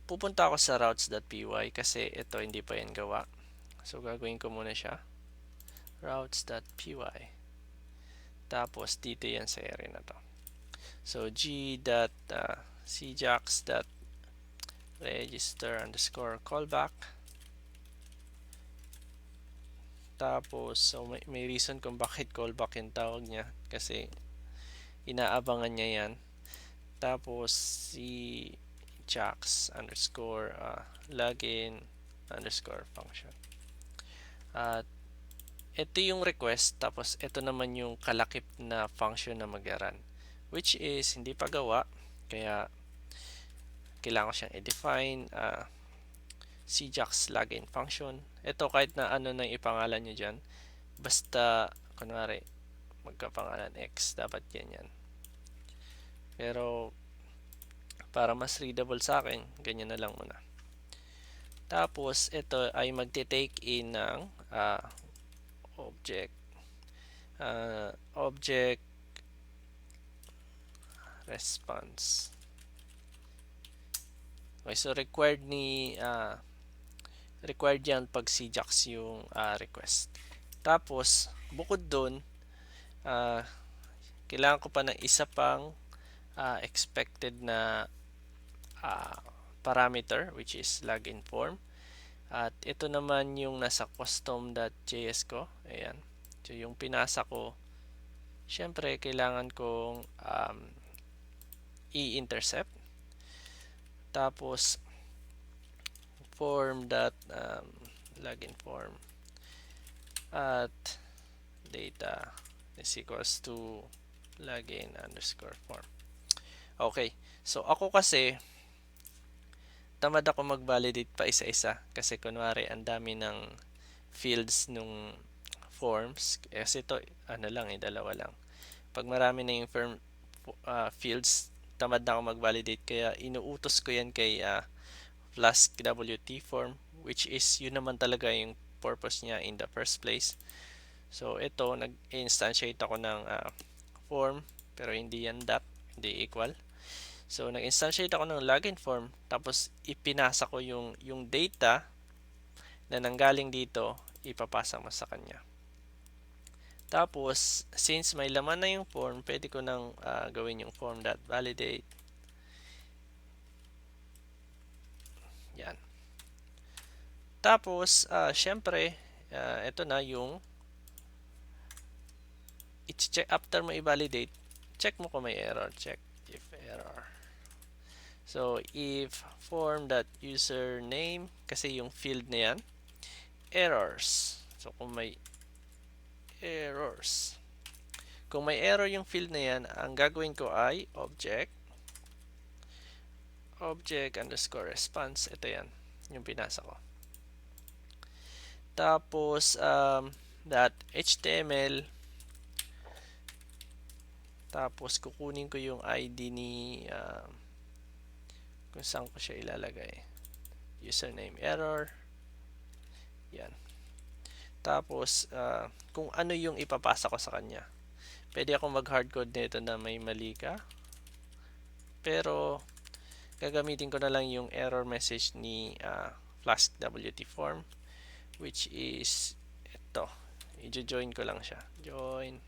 pupunta ako sa routes.py kasi ito hindi pa yan gawa. So, gagawin ko muna siya. Routes.py. Tapos, dito yan sa area na to. So, g.sijax.register_callback. Tapos, so may reason kung bakit callback yung tawag niya. Kasi, inaabangan niya yan. Tapos, Sijax_login_function. At, ito yung request. Tapos, ito naman yung kalakip na function na mag-run. Which is, hindi pa gawa. Kaya, kailangan ko siyang i-define. Sijax_login function. Ito, kahit na ano nang ipangalan nyo dyan. Basta, kunwari, magkapangalan X. Dapat ganyan. Pero, para mas readable sa akin, ganyan na lang muna. Tapos, ito ay magte-take in ng object response. Okay, so required yan pag Sijax yung request. Tapos, bukod dun, kailangan ko pa ng isa pang expected na parameter, which is login form. At ito naman yung nasa custom.js ko. Ayan. So yung pinasa ko, syempre kailangan kong i-intercept. Tapos login form at data is equals to login underscore form. Okay. So ako kasi tamad ako mag-validate pa isa-isa kasi kunwari ang dami ng fields nung forms kasi ito ano lang dalawa lang. Pag marami na yung fields, tamad na ako mag-validate kaya inuutos ko yan kay Flask-WT-form, which is yun naman talaga yung purpose niya in the first place. So ito nag-instantiate ako ng form pero hindi yan hindi equal. So nag-instantiate ako ng login form tapos ipinasa ko yung data na nanggaling dito, ipapasa mo sa kanya. Tapos since may laman na yung form, pwede ko nang gawin yung form.validate. Yan. Tapos syempre ito na yung i-check after mo i-validate, check mo kung may error, check if error. So if form.username kasi yung field na yan, errors. So kung may errors, kung may error yung field na yan, ang gagawin ko ay object underscore response. Ito yan, yung pinasa ko. Tapos .html, tapos kukunin ko yung ID ni kung saan ko siya ilalagay, username error. Yan. Tapos kung ano yung ipapasa ko sa kanya, pwede akong mag hardcode nito na may mali ka, pero gagamitin ko na lang yung error message ni Flask-WT form, which is ito. I-join ko lang siya. Join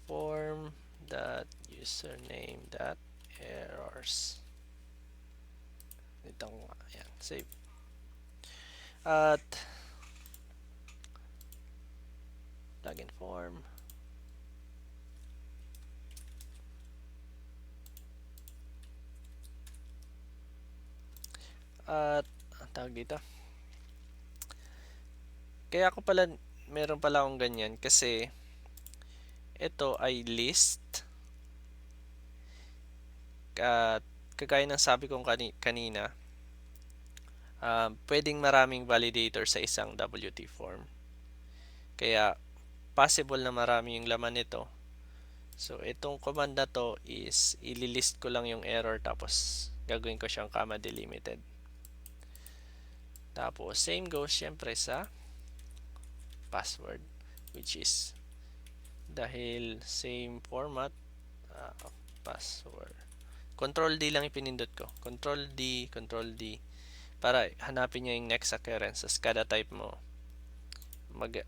form.username.errors. Ito nga. Ayan. Save. At login form. At ang tawag dito, kaya ako pala meron pala akong ganyan kasi ito ay list at kagaya ng sabi kong kanina, pwedeng maraming validator sa isang WT form, kaya possible na marami yung laman nito. So itong command na to is ililist ko lang yung error tapos gagawin ko siyang comma delimited. Tapos same goes syempre sa password, which is dahil same format, password. Control D lang ipinindot ko. Control D para hanapin niya yung next occurrence. As kada type mo,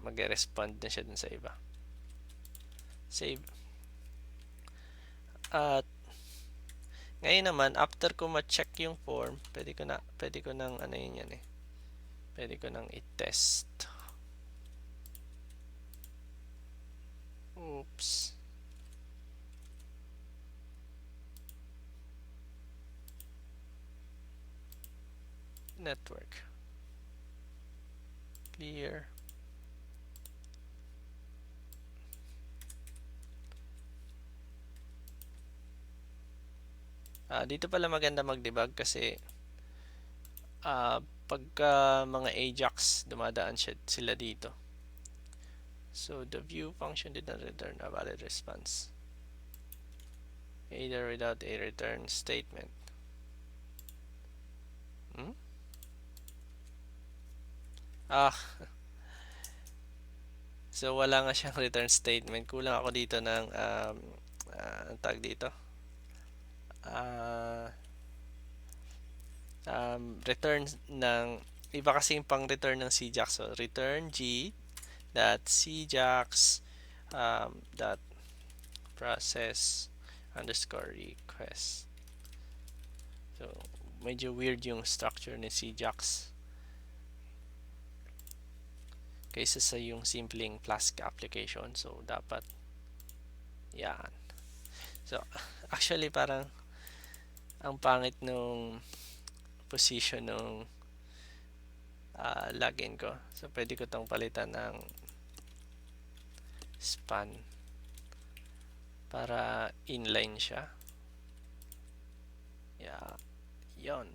mag-respond na siya dun sa iba. Save. At ngayon naman, after ko ma-check yung form, pwede ko nang ano yun yan pwede ko nang i-test. Oops. Network. Clear. Dito pala maganda mag-debug kasi pagka mga Ajax, dumadaan sila dito. So the view function did not return a valid response, either without a return statement. So wala nga siyang return statement. Kulang ako dito ng tag dito, return ng iba kasing pang return ng Sijax. So return g dot Sijax dot process underscore request. So medyo weird yung structure ni Sijax kaysa sa yung simpleng Flask application. So dapat yan. So actually parang ang pangit nung position nung login ko. So pwede ko tong palitan ng span para inline siya. Yeah. Yon.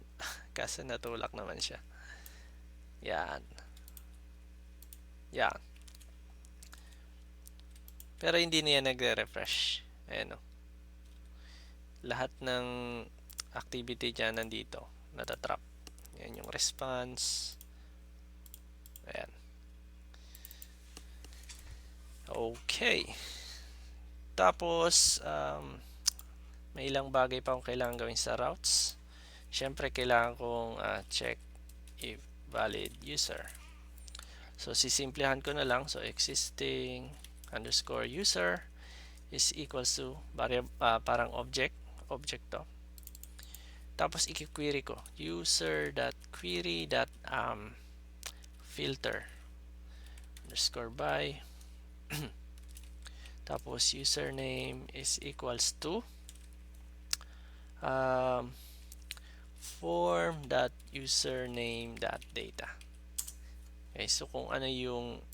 Kasi natulak naman siya. Yan. Yan. Pero hindi niya nagre-refresh. Ayan o. Lahat ng activity dyan nandito. Natatrap. Yan yung response. Ayan. Okay. Tapos, may ilang bagay pa akong kailangan gawin sa routes. Siyempre, kailangan kong check if valid user. So, sisimplihan ko na lang. So, existing underscore user is equals to parang object to. Tapos, i-query ko user.query.filter underscore by tapos username is equals to form.username.data. Okay, so kung ano yung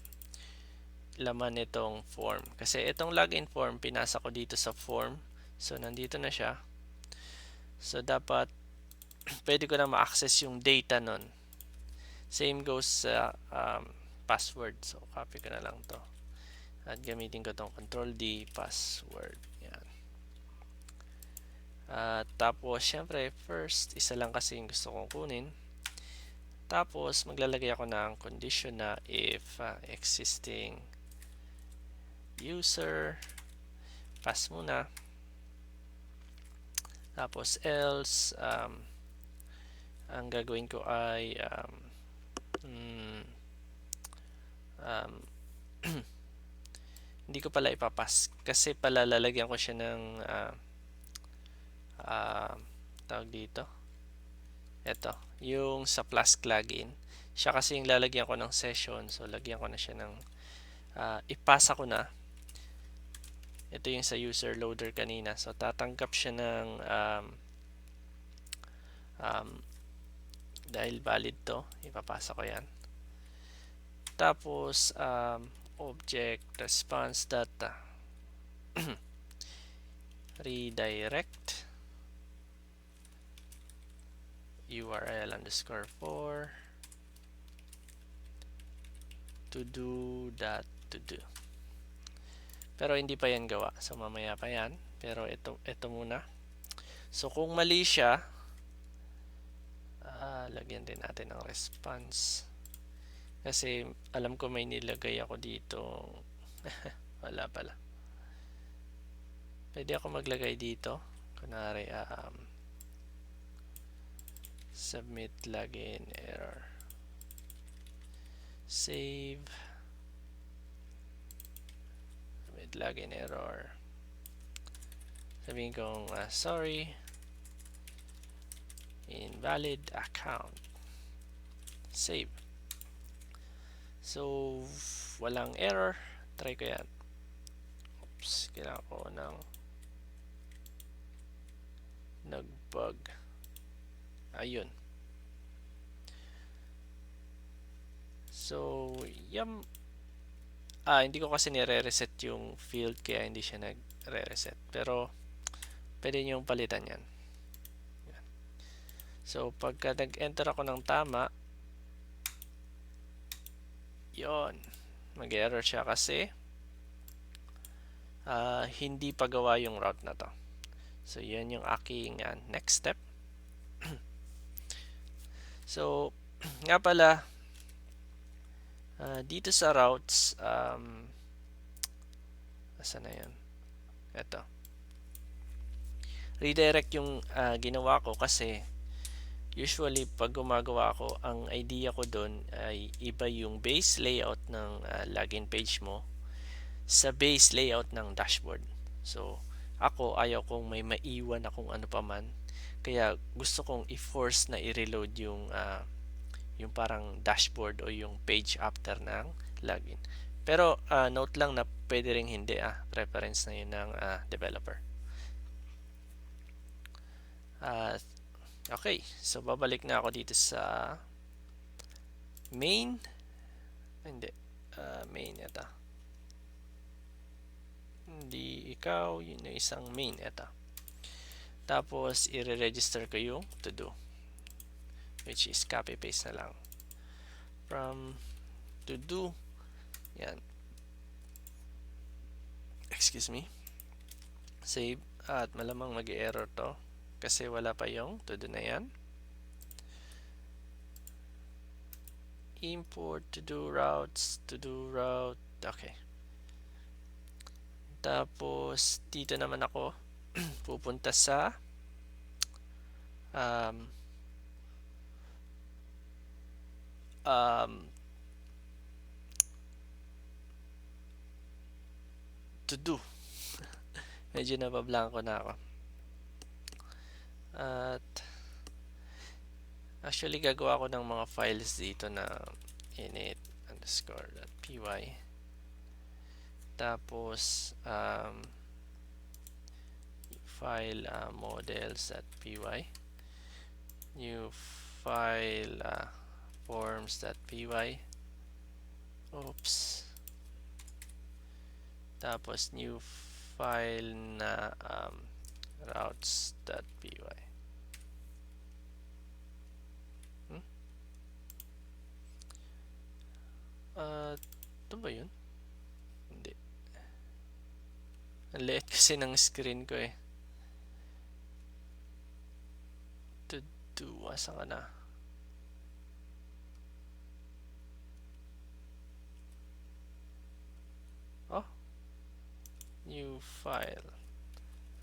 laman nitong form. Kasi itong login form, pinasa ko dito sa form. So, nandito na siya. So, dapat pwede ko na ma-access yung data nun. Same goes sa password. So, copy ko na lang to. At gamitin ko tong Control D, password. Yan. Tapos, syempre, first, isa lang kasi yung gusto kong kunin. Tapos, maglalagay ako ng condition na if existing user, pass muna. Tapos, else, ang gagawin ko ay hindi ko pala ipapas kasi pala lalagyan ko siya ng tawag dito. Ito, yung sa Flask-Login. Siya kasi yung lalagyan ko ng session. So, lagyan ko na siya ng ipasa ko na. Ito yung sa user loader kanina. So, tatanggap siya ng dahil valid to, ipapasa ko yan. Tapos, object response data redirect URL underscore for to do. Pero hindi pa yan gawa. So, mamaya pa yan. Pero ito muna. So, kung mali siya, lagyan din natin ng response. Kasi, alam ko may nilagay ako dito. Wala pala. Pwede ako maglagay dito. Kunwari, submit login error. Save. Submit login error. Sabihin kong, sorry. Invalid account. Save. So, walang error. Try ko yan. Oops, kailangan ko ng nag-bug. Ayun. So, hindi ko kasi nire-reset yung field kaya hindi siya nagre-reset. Pero, pwede nyo palitan yan. So, pagka nag-enter ako ng tama, yon, mag-error siya kasi hindi pa gawa yung route na to. So, yan yung aking next step. So, nga pala, dito sa routes, asan na yan? Ito. Redirect yung ginawa ko kasi usually pag gumagawa ko, ang idea ko doon ay iba yung base layout ng login page mo sa base layout ng dashboard. So, ako ayaw kong may maiwan akong ano pa man. Kaya gusto kong i-force na i-reload yung parang dashboard o yung page after ng login. Pero note lang na pwede ring hindi, preference na yun ng developer. Okay, so babalik na ako dito sa main. Hindi, main ito. Hindi ikaw, yun yung isang main ito. Tapos i-register ko yung to do, which is copy paste na lang from to do. Yan, excuse me, save, at malamang mag-error to kasi wala pa yung to do na yan. Import to do routes, to do route. Okay, tapos dito naman ako pupunta sa to do. Medyo nabablanko na ako. At actually gagawa ko ng mga files dito na init_py, tapos file models.py, new file forms.py, oops, tapos new file na routes.py. Ito ba yun? Hindi. Ang liit kasi ng screen ko eh. To do, asa ka na? Oh, new file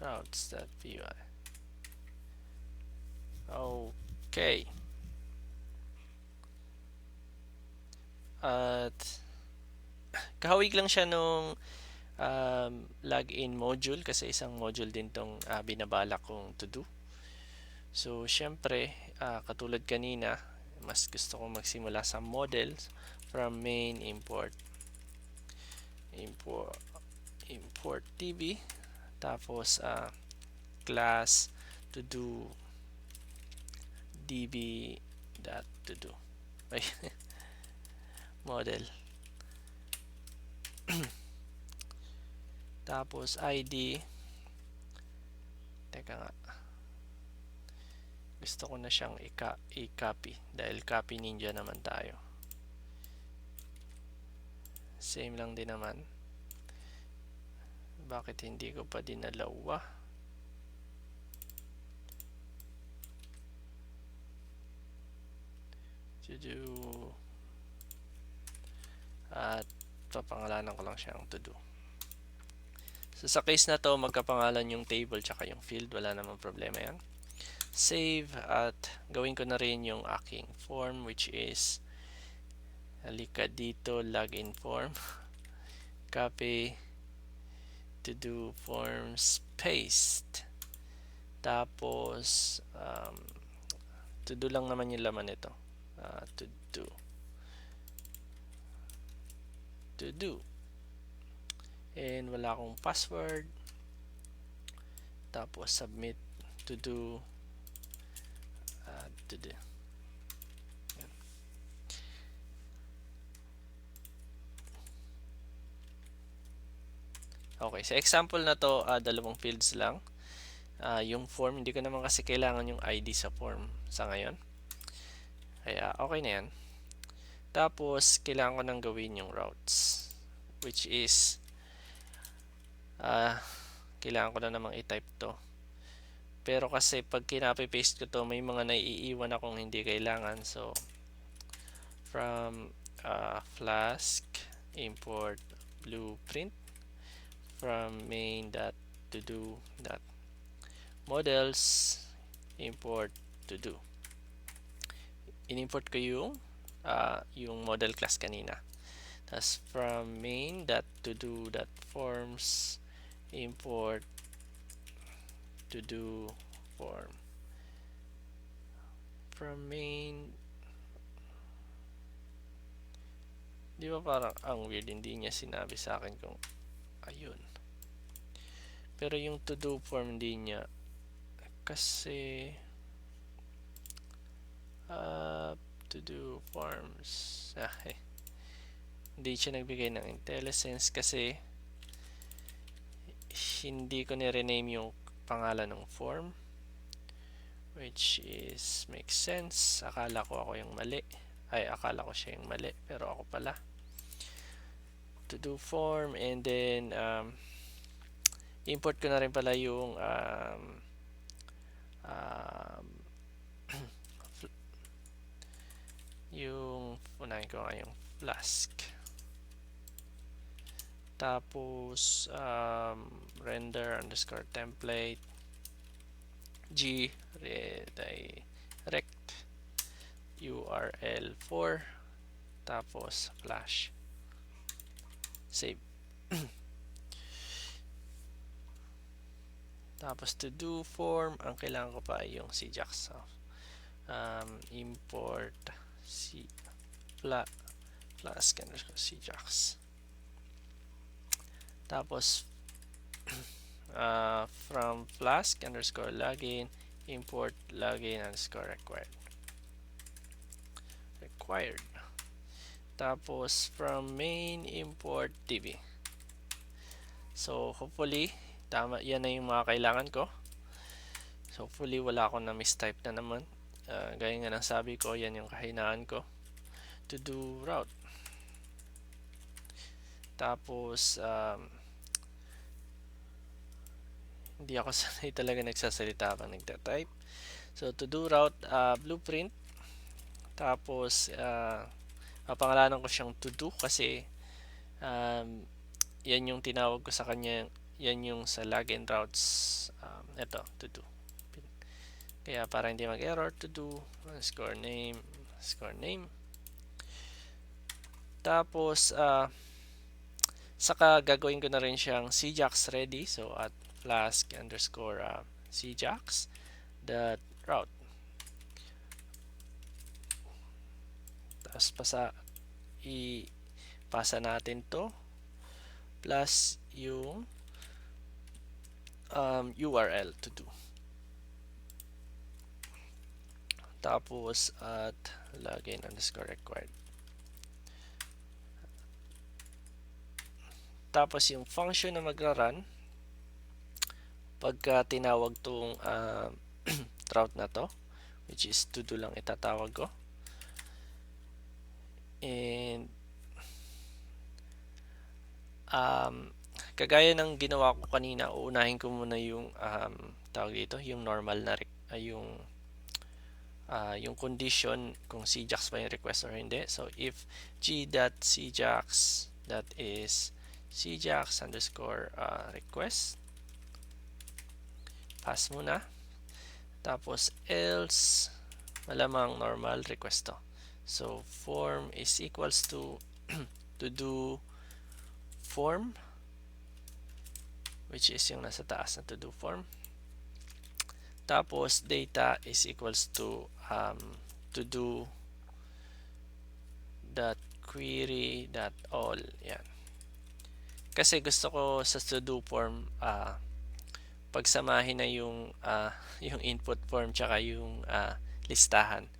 routes.py. Okay. At kahawig lang siya nung login module kasi isang module din tong binabalak kong to do. So syempre katulad kanina, mas gusto kong magsimula sa models from main import db, tapos class to do db.todo model, tapos id, teka nga, gusto ko na siyang i-copy dahil copy ninja naman tayo, same lang din naman. Bakit hindi ko pa dinalawa? To do, at papangalanan ko lang siyang to do. So sa case na to, magkapangalan yung table tsaka yung field, wala namang problema yan. Save, at gawin ko na rin yung aking form, which is halika dito, login form, copy, to do forms, paste, tapos to do lang naman yung laman nito, to do, and wala akong password, tapos submit to do. Okay, sa example na to, dalawang fields lang. Yung form, hindi ko naman kasi kailangan yung ID sa form sa ngayon. Kaya okay na yan. Tapos, kailangan ko nang gawin yung routes, which is kailangan ko na namang i-type to. Pero kasi pag kinapy-paste ko to, may mga naiiwan akong hindi kailangan. So, from Flask import Blueprint from main.todo.models import to do. In-import ko yung model class kanina. Tapos from main.todo.forms import to do form. from main. Di ba parang ang weird, hindi niya sinabi sa akin kung ayun. Pero yung to do form hindi niya kasi to do forms hindi siya nagbigay ng IntelliSense kasi hindi ko ni-rename yung pangalan ng form, which is makes sense. Akala ko ako yung mali, akala ko siya yung mali pero ako pala. To do form, and then import ko na rin pala yung yung unahin ko nga yung Flask. Tapos render underscore template g redirect URL 4 tapos flash save. Tapos to do form, ang kailangan ko pa ay yung Sijax. Import Flask-Sijax. Tapos from Flask_Login import login underscore required. Tapos from main import db. So hopefully tama, yan na yung mga kailangan ko. So hopefully wala akong na mistype na naman. Gaya nga ng sabi ko, yan yung kahinaan ko. To do route. Tapos hindi ako sanay talaga nagsasalita pag nagta-type. So to do route blueprint. Tapos pangalanan ko siyang to do kasi yan yung tinawag ko sa kanya, yan yung sa login routes. Ito to do. Kaya para hindi mag-error, to do underscore name. Tapos saka gagawin ko na rin siyang Sijax ready. So at Flask underscore Sijax dot route. Tapos ipasa natin to plus yung URL to do. Tapos at login underscore required. Tapos yung function na magra-run pagka tinawag tong route na to, which is to do lang itatawag ko. And kagaya ng ginawa ko kanina, uunahin ko muna yung tawag dito, yung normal na yung condition kung Sijax ba yung request or hindi. So if g.sijax that is Sijax underscore request, pass muna. Tapos else, malamang normal request to. So form is equals to to do form, which is yung nasa taas na to do form. Tapos data is equals to do dot query dot all. Yan. Kasi gusto ko sa to do form pagsamahin na yung yung input form tsaka yung listahan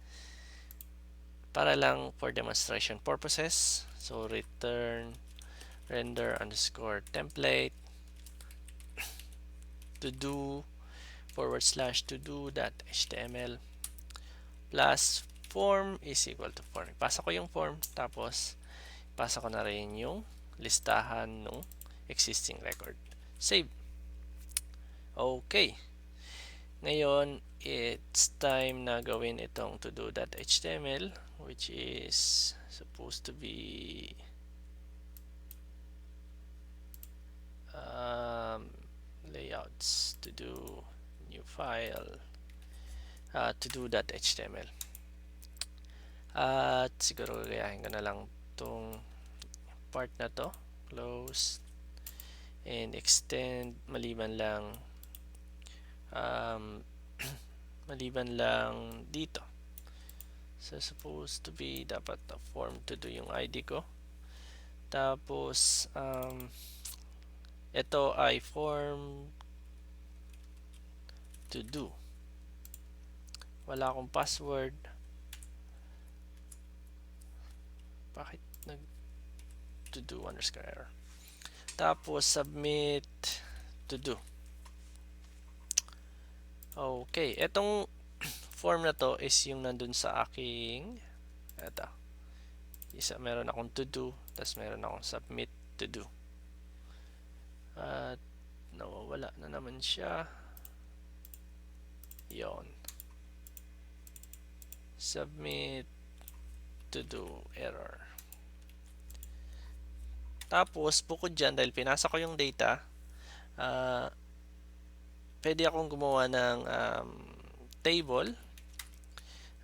para lang for demonstration purposes. So return render underscore template to do / to do .html plus form is equal to form. Ipasa ko yung form tapos ipasa ko na rin yung listahan ng existing record. Save. Okay. Ngayon, it's time na gawin itong to do.html, which is supposed to be layouts, to do new file, to do.html. At siguro gayahin ko na lang itong part na to, close and extend maliban lang dito. So, supposed to be dapat form to do yung ID ko. Tapos, ito ay form to do. Wala akong password. Bakit nag to do underscore error? Tapos, submit to do. Okay, etong form na to is yung nandun sa aking meron akong to do, tapos meron akong submit to do. At nawawala na naman siya. Yon. Submit to do error. Tapos, bukod dyan, dahil pinasa ko yung data, pwede akong gumawa ng table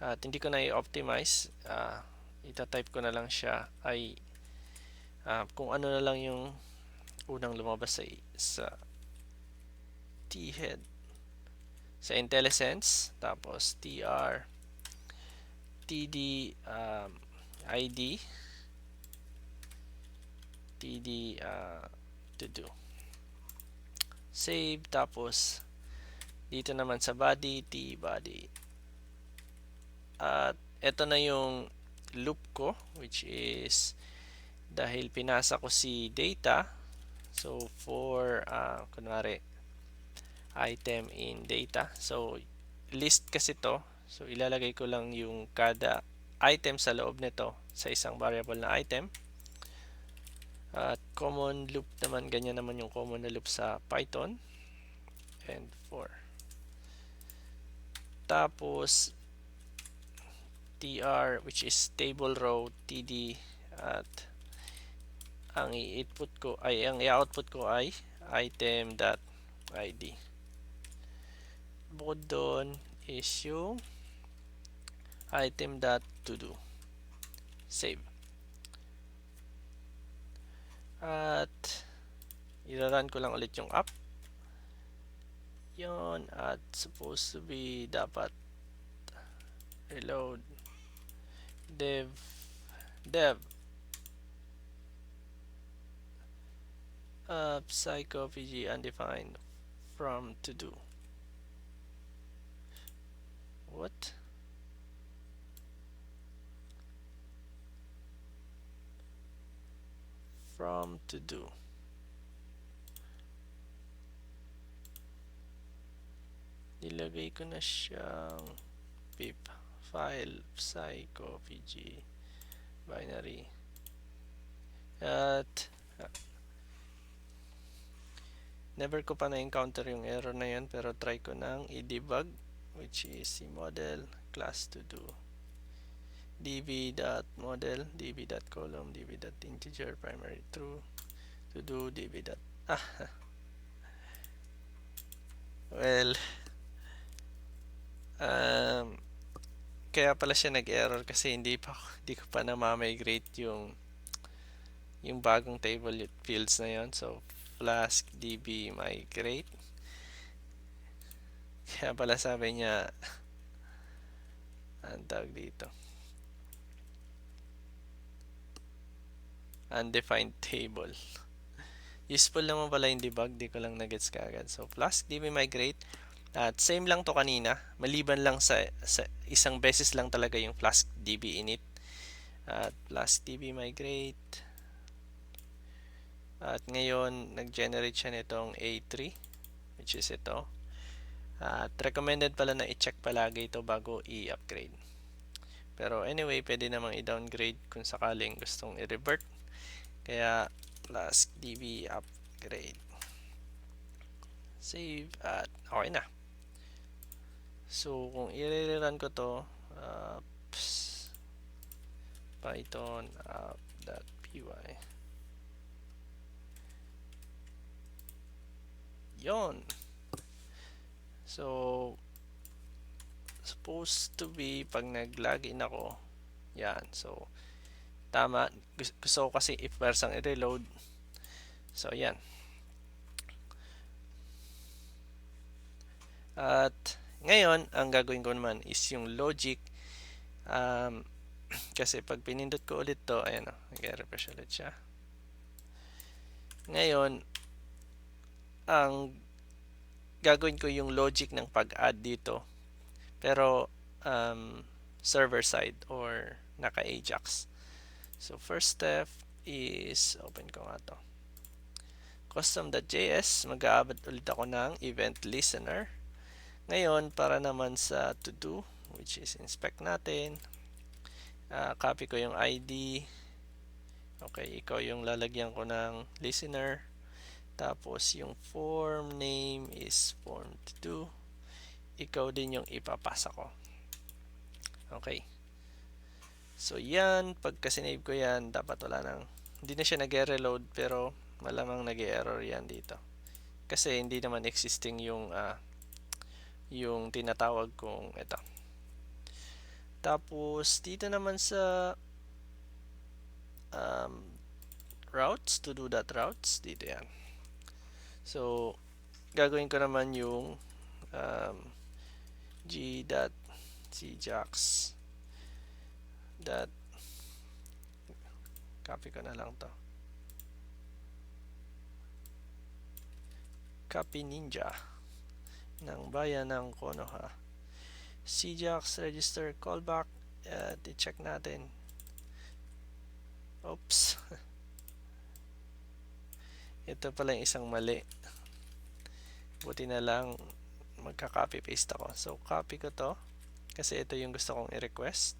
at hindi ko na i-optimize. Ita-type ko na lang siya ay kung ano na lang yung unang lumabas sa t-head sa IntelliSense, tapos tr td id td to do. Save, tapos dito naman sa body, t-body. At ito na yung loop ko, which is dahil pinasa ko si data, so for kunwari item in data, so list kasi to, so ilalagay ko lang yung kada item sa loob nito sa isang variable na item. At common loop naman, ganyan naman yung common na loop sa Python. And for tapos tr, which is table row, td, at ang i-output ko ay item.id. Bukod doon is yung item.todo. Save. At i-run ko lang ulit yung app. Yon, at supposed to be dapat reload dev psychopg undefined from to do. What? From to do. Nilagay ko na siyang pip file psychopg binary. At never ko pa na-encounter yung error na yan, pero try ko nang i-debug, which is si model class to do db.model db.column db.integer primary true to do db. Well, kaya pala siya nag-error kasi hindi ko pa na-migrate yung bagong table fields na yon. So Flask-Migrate. Kaya pala sabi niya ang tawag dito, undefined table. Useful naman pala yung debug, di ko lang na-gets kaagad. So Flask-Migrate, at same lang to kanina, maliban lang sa isang beses lang talaga yung Flask-DB init. At Flask-Migrate, at ngayon nag-generate siya nitong A3, which is ito. At recommended pala na i-check palagi ito bago i-upgrade. Pero anyway, pwede namang i-downgrade kung sakaling gustong i-revert. Kaya Flask-DB upgrade. Save, at okay na. So kung i-rerun ko to, python app.py, yon. So supposed to be pag nag-login ako, yan. So tama, gusto ko kasi if versang i-reload. So yan. At ngayon, ang gagawin ko naman is yung logic Kasi pag pinindot ko ulit to, ayan o, nag-refresh ulit siya. Ngayon, ang gagawin ko yung logic ng pag-add dito, pero server side or naka-Ajax. So first step is, open ko nga to, custom.js, mag-aabot ulit ako ng event listener. Ngayon, para naman sa to do, which is inspect natin, copy ko yung ID. Okay, ikaw yung lalagyan ko ng listener. Tapos yung form name is form to do. Ikaw din yung ipapasa ko. Okay. So yan, pagka sinave ko yan, dapat wala nang, hindi na siya nag-reload, pero malamang nag-error yan dito. Kasi hindi naman existing yung tinatawag kong ito. Tapos dito naman sa routes, to do that routes, dito yan. So gagawin ko naman yung g.Sijax dot, copy ko na lang to, copy ninja ng bayan ng Konoha, Sijax register callback, i-check natin. Oops. Ito pala yung isang mali, buti na lang magka-copy paste ako. So copy ko to kasi ito yung gusto kong i-request,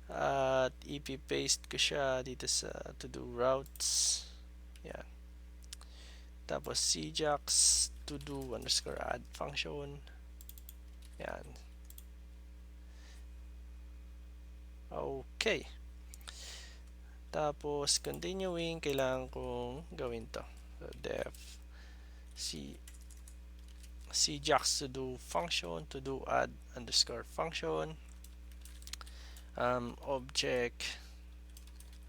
at ipi-paste ko siya dito sa to do routes. Yan. Tapos Sijax to do underscore add function. Yan. Okay. Tapos continuing, kailangan kong gawin to. So def Sijax to do function, to do add underscore function, object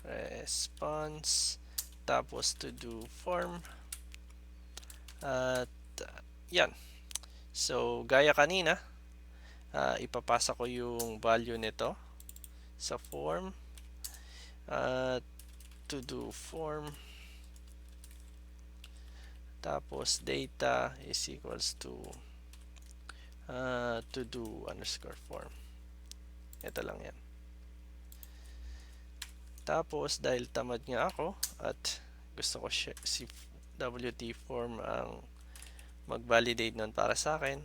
response, tapos to do form, at yan. So gaya kanina, ipapasa ko yung value nito sa form, to do form, tapos data is equals to do underscore form. Ito lang yan. Tapos dahil tamad nga ako at gusto ko si wtform ang mag-validate nun para sa akin,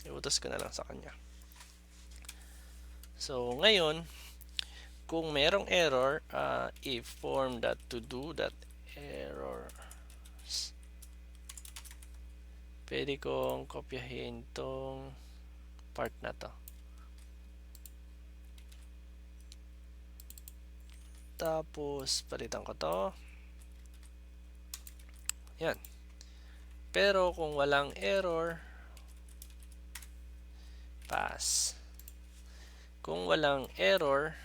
iutos ko na lang sa kanya. So ngayon, kung merong error, if form.todo.error, pwede kong kopyahin tong part na to. Tapos palitan ko to. Yan. Pero kung walang error, pass. Kung walang error,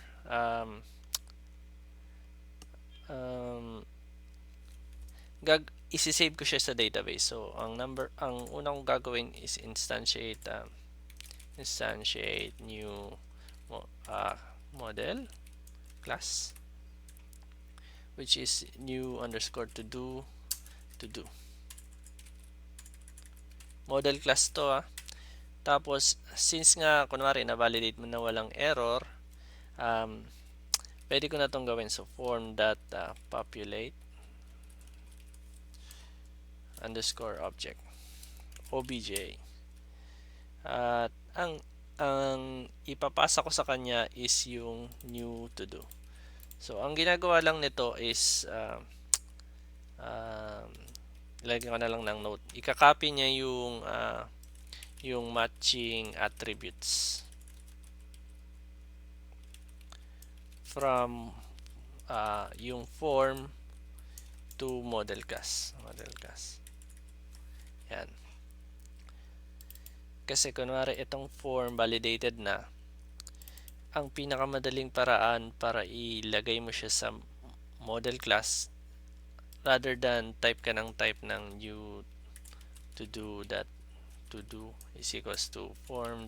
isi-save ko siya sa database. So ang unang kong gagawin is instantiate new model class, which is new underscore to do model class to. Tapos since nga kunwari na validate mo na walang error, pwede ko na itong gawin. So form.populate underscore object obj, at ang ipapasa ko sa kanya is yung new to do. So ang ginagawa lang nito is ilagay ko na lang ng note. Ika-copy niya yung matching attributes from yung form to model class. Yan. Kasi kunwari itong form validated na, ang pinakamadaling paraan para ilagay mo siya sa model class, rather than type new to do is equals to form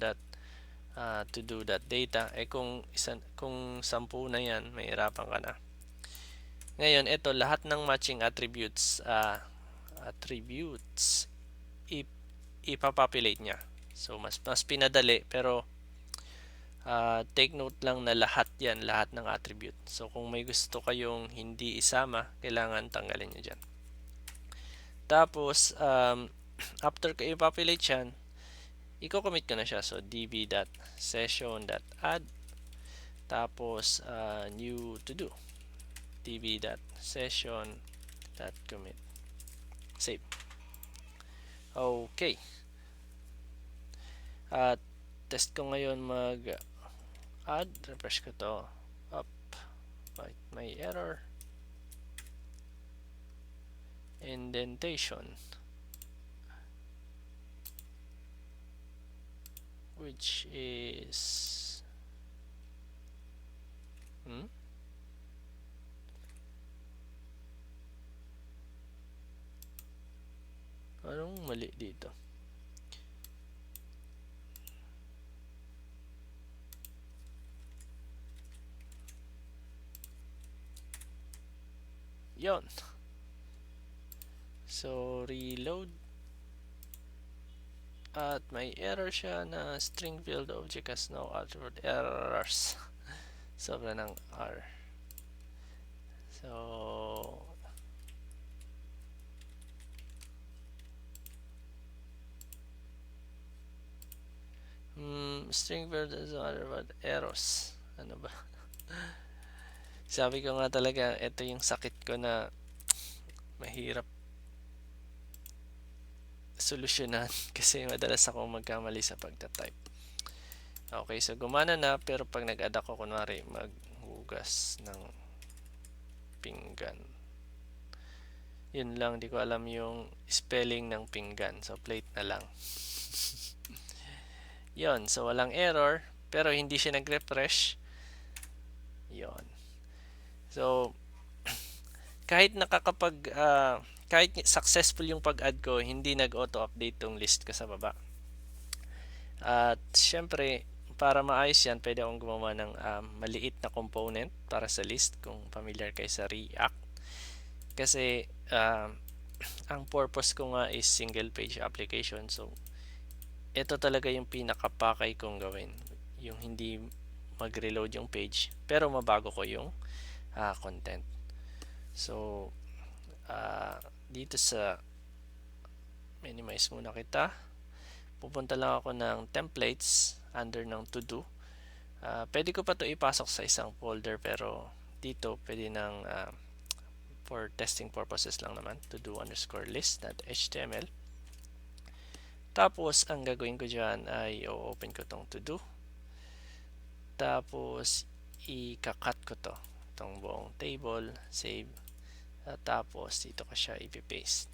to do that data. Kung 10 na yan, mahirapan ka na. Ngayon, ito lahat ng matching attributes ipapopulate niya. So mas pinadali, pero take note lang na lahat ng attribute. So kung may gusto kayong hindi isama, kailangan tanggalin nyo dyan. Tapos after ko i-populate yan, i-commit ko na siya. So db.session.add, tapos new to do, db.session.commit, save. Okay, test ko ngayon mag-add, refresh ko to, up, may error, indentation, which is anong mali dito? Yon. So reload, at may error siya na string field object has no attribute errors. Sobra ng R. So string field has no attribute errors. Ano ba? Sabi ko nga talaga, ito yung sakit ko na mahirap solusyonan kasi madalas akong magkamali sa pagta-type. Okay, so gumana na, pero pag nag-add ako, kunwari maghugas ng pinggan, yun lang, di ko alam yung spelling ng pinggan, so plate na lang. Yon, so walang error, pero hindi siya nag-refresh. Yon. So kahit kahit successful yung pag-add ko, hindi nag-auto-update tong list ko sa baba. At syempre, para maayos yan, pwede akong gumawa ng maliit na component para sa list, kung familiar kayo sa React. Kasi ang purpose ko nga is single page application. So ito talaga yung pinakapakay kong gawin, yung hindi mag-reload yung page pero mabago ko yung content. So dito sa minimize muna kita, pupunta lang ako ng templates under ng to do. Pwede ko pa to ipasok sa isang folder, pero dito pwede nang for testing purposes lang naman, to do underscore list.html. Tapos ang gagawin ko dyan ay open ko tong to do, tapos i-cut ko itong buong table, save, tapos dito ko siya i-paste.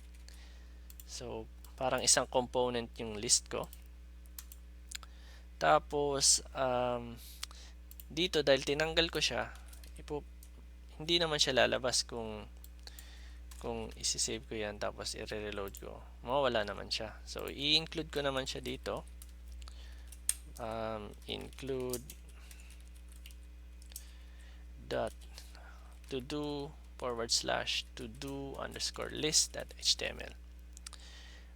So parang isang component yung list ko. Tapos dito, dahil tinanggal ko siya, hindi naman siya lalabas kung isi-save ko yan tapos i-reload ko, mawawala naman siya. So i-include ko naman siya dito, include dot to do /to do underscore list.html.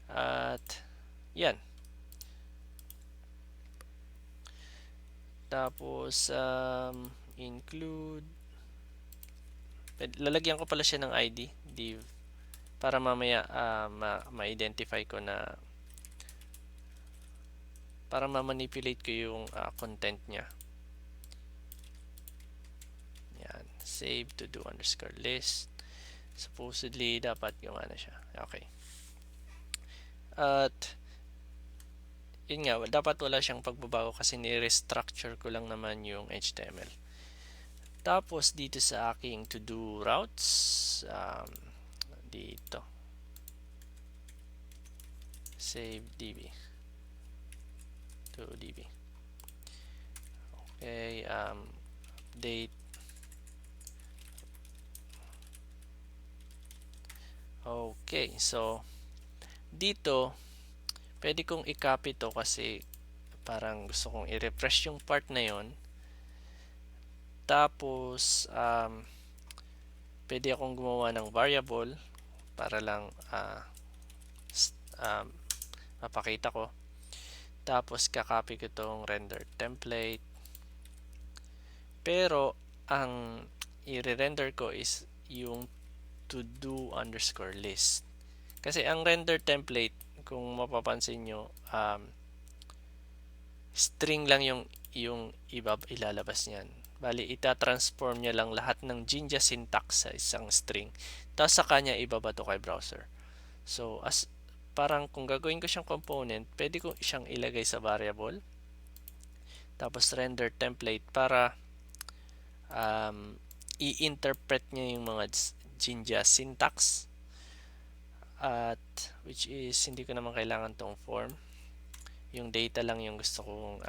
At yan, tapos include, lalagyan ko pala siya ng ID div para mamaya ma-identify ko na, para ma-manipulate ko yung content niya. Yan, save to do underscore list. Supposedly dapat gumana siya. Okay. At yun nga, dapat wala siyang pagbabago kasi ni-restructure ko lang naman yung HTML. Tapos dito sa aking to do routes, dito save db to db. Okay, update. Okay, so dito pwede kong i-copy to kasi parang gusto kong i-refresh yung part na yon. Tapos pwede akong gumawa ng variable para lang mapakita ko. Tapos kakopy ko itong render template. Pero ang i-render ko is yung to-do underscore list. Kasi ang render template, kung mapapansin nyo, string lang yung ilalabas niyan. Bali, ita-transform niya lang lahat ng Jinja syntax sa isang string. Tapos sa kanya ibabato kay browser. So, parang kung gagawin ko siyang component, pwede ko siyang ilagay sa variable. Tapos render template para i-interpret niya yung mga Jinja syntax. At which is hindi ko naman kailangan tong form. Yung data lang yung gusto kong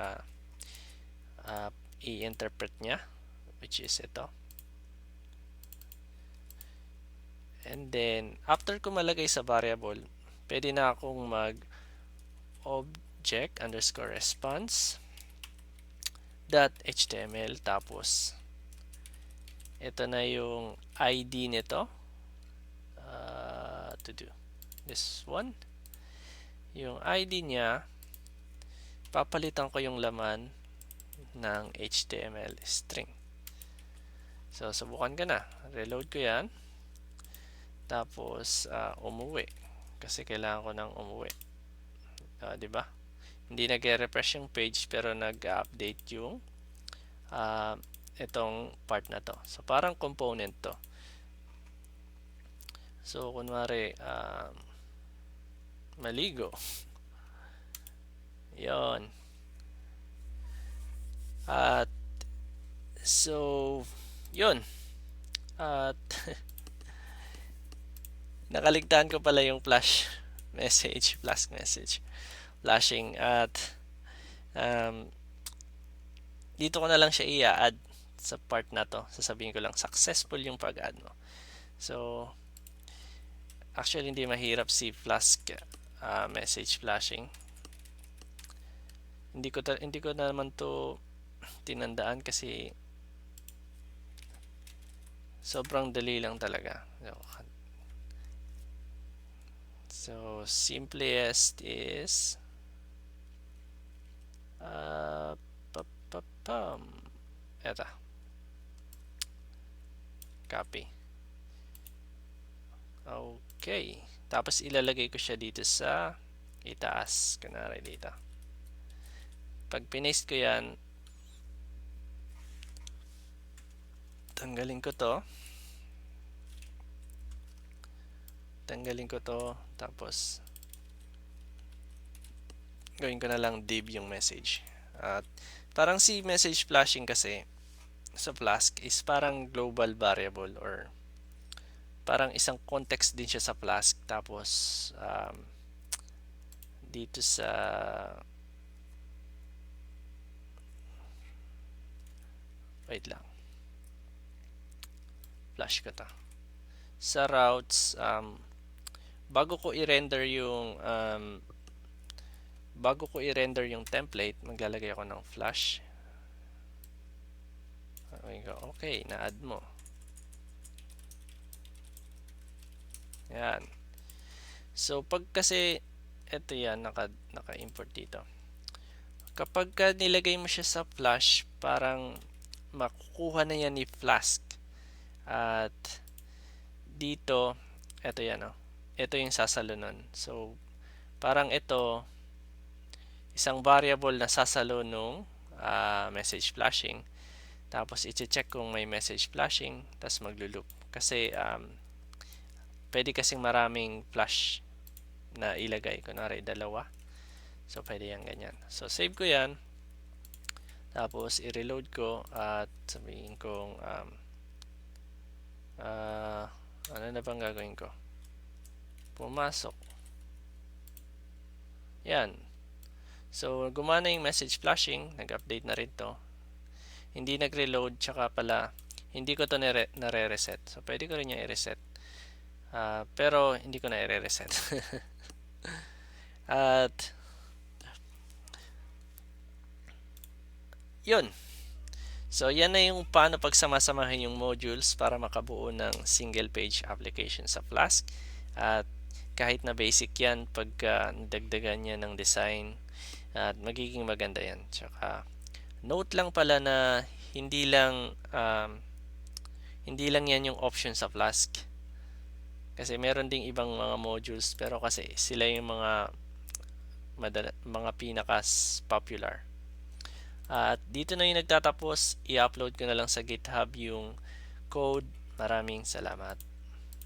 i-interpret niya, which is ito. And then after ko malagay sa variable, pwede na akong mag object underscore response .html. Tapos ito na yung ID nito, to do this one. Yung ID niya, papalitan ko yung laman ng HTML string. So subukan ko na, reload ko yan, tapos umuwi kasi kailangan ko nang umuwi. Diba? Hindi nag-refresh yung page pero nag-update yung itong part na to. So parang component to. So kunwari maligo. Yon. At so yun. At nakaligtaan ko pala yung flash message flashing. At dito ko na lang siya i-add sa part na to. Sasabihin ko lang successful yung pag-add mo. So actually hindi mahirap si Flask message flashing. Hindi ko na naman to tinandaan kasi sobrang dali lang talaga. So simplest is eto, copy. Okay, tapos ilalagay ko siya dito sa itaas, kunwari dito. Pag pinaste ko yan, tanggalin ko to, tapos gawin ko na lang div yung message. At parang si message flashing kasi sa Flask is parang global variable or parang isang context din siya sa Flask. Tapos dito sa wait lang, flash ko to. Sa routes, bago ko i-render yung template, maglalagay ako ng flash. Okay, na-add mo. Yan. So pag kasi ito yan, naka-import dito. Kapag nilagay mo siya sa flash, parang makukuha na yan ni Flask. At dito, ito yan, ito yung sasalo nun. So parang ito isang variable na sasalo nung message flashing. Tapos i-check kung may message flashing, tapos maglo-loop. Kasi pwede kasing maraming flash na ilagay, kunwari dalawa. So pwede yan ganyan. So save ko yan, tapos i-reload ko at sabihin kong ano na bang gagawin ko? Pumasok. Yan. So gumana yung message flashing, nag-update na rin to. Hindi nag-reload, tsaka pala hindi ko to nare-reset. So pwede ko rin yung i-reset. Pero hindi ko na i-reset. At yun. So, yan na yung paano pagsamasamahin yung modules para makabuo ng single page application sa Flask. At kahit na basic yan, pagka dagdagan niya ng design, at magiging maganda yan. Tsaka, note lang pala na hindi lang yan yung option sa Flask. Kasi meron ding ibang mga modules, pero kasi sila yung mga pinakas popular. At dito na yung nagtatapos. I-upload ko na lang sa GitHub yung code. Maraming salamat.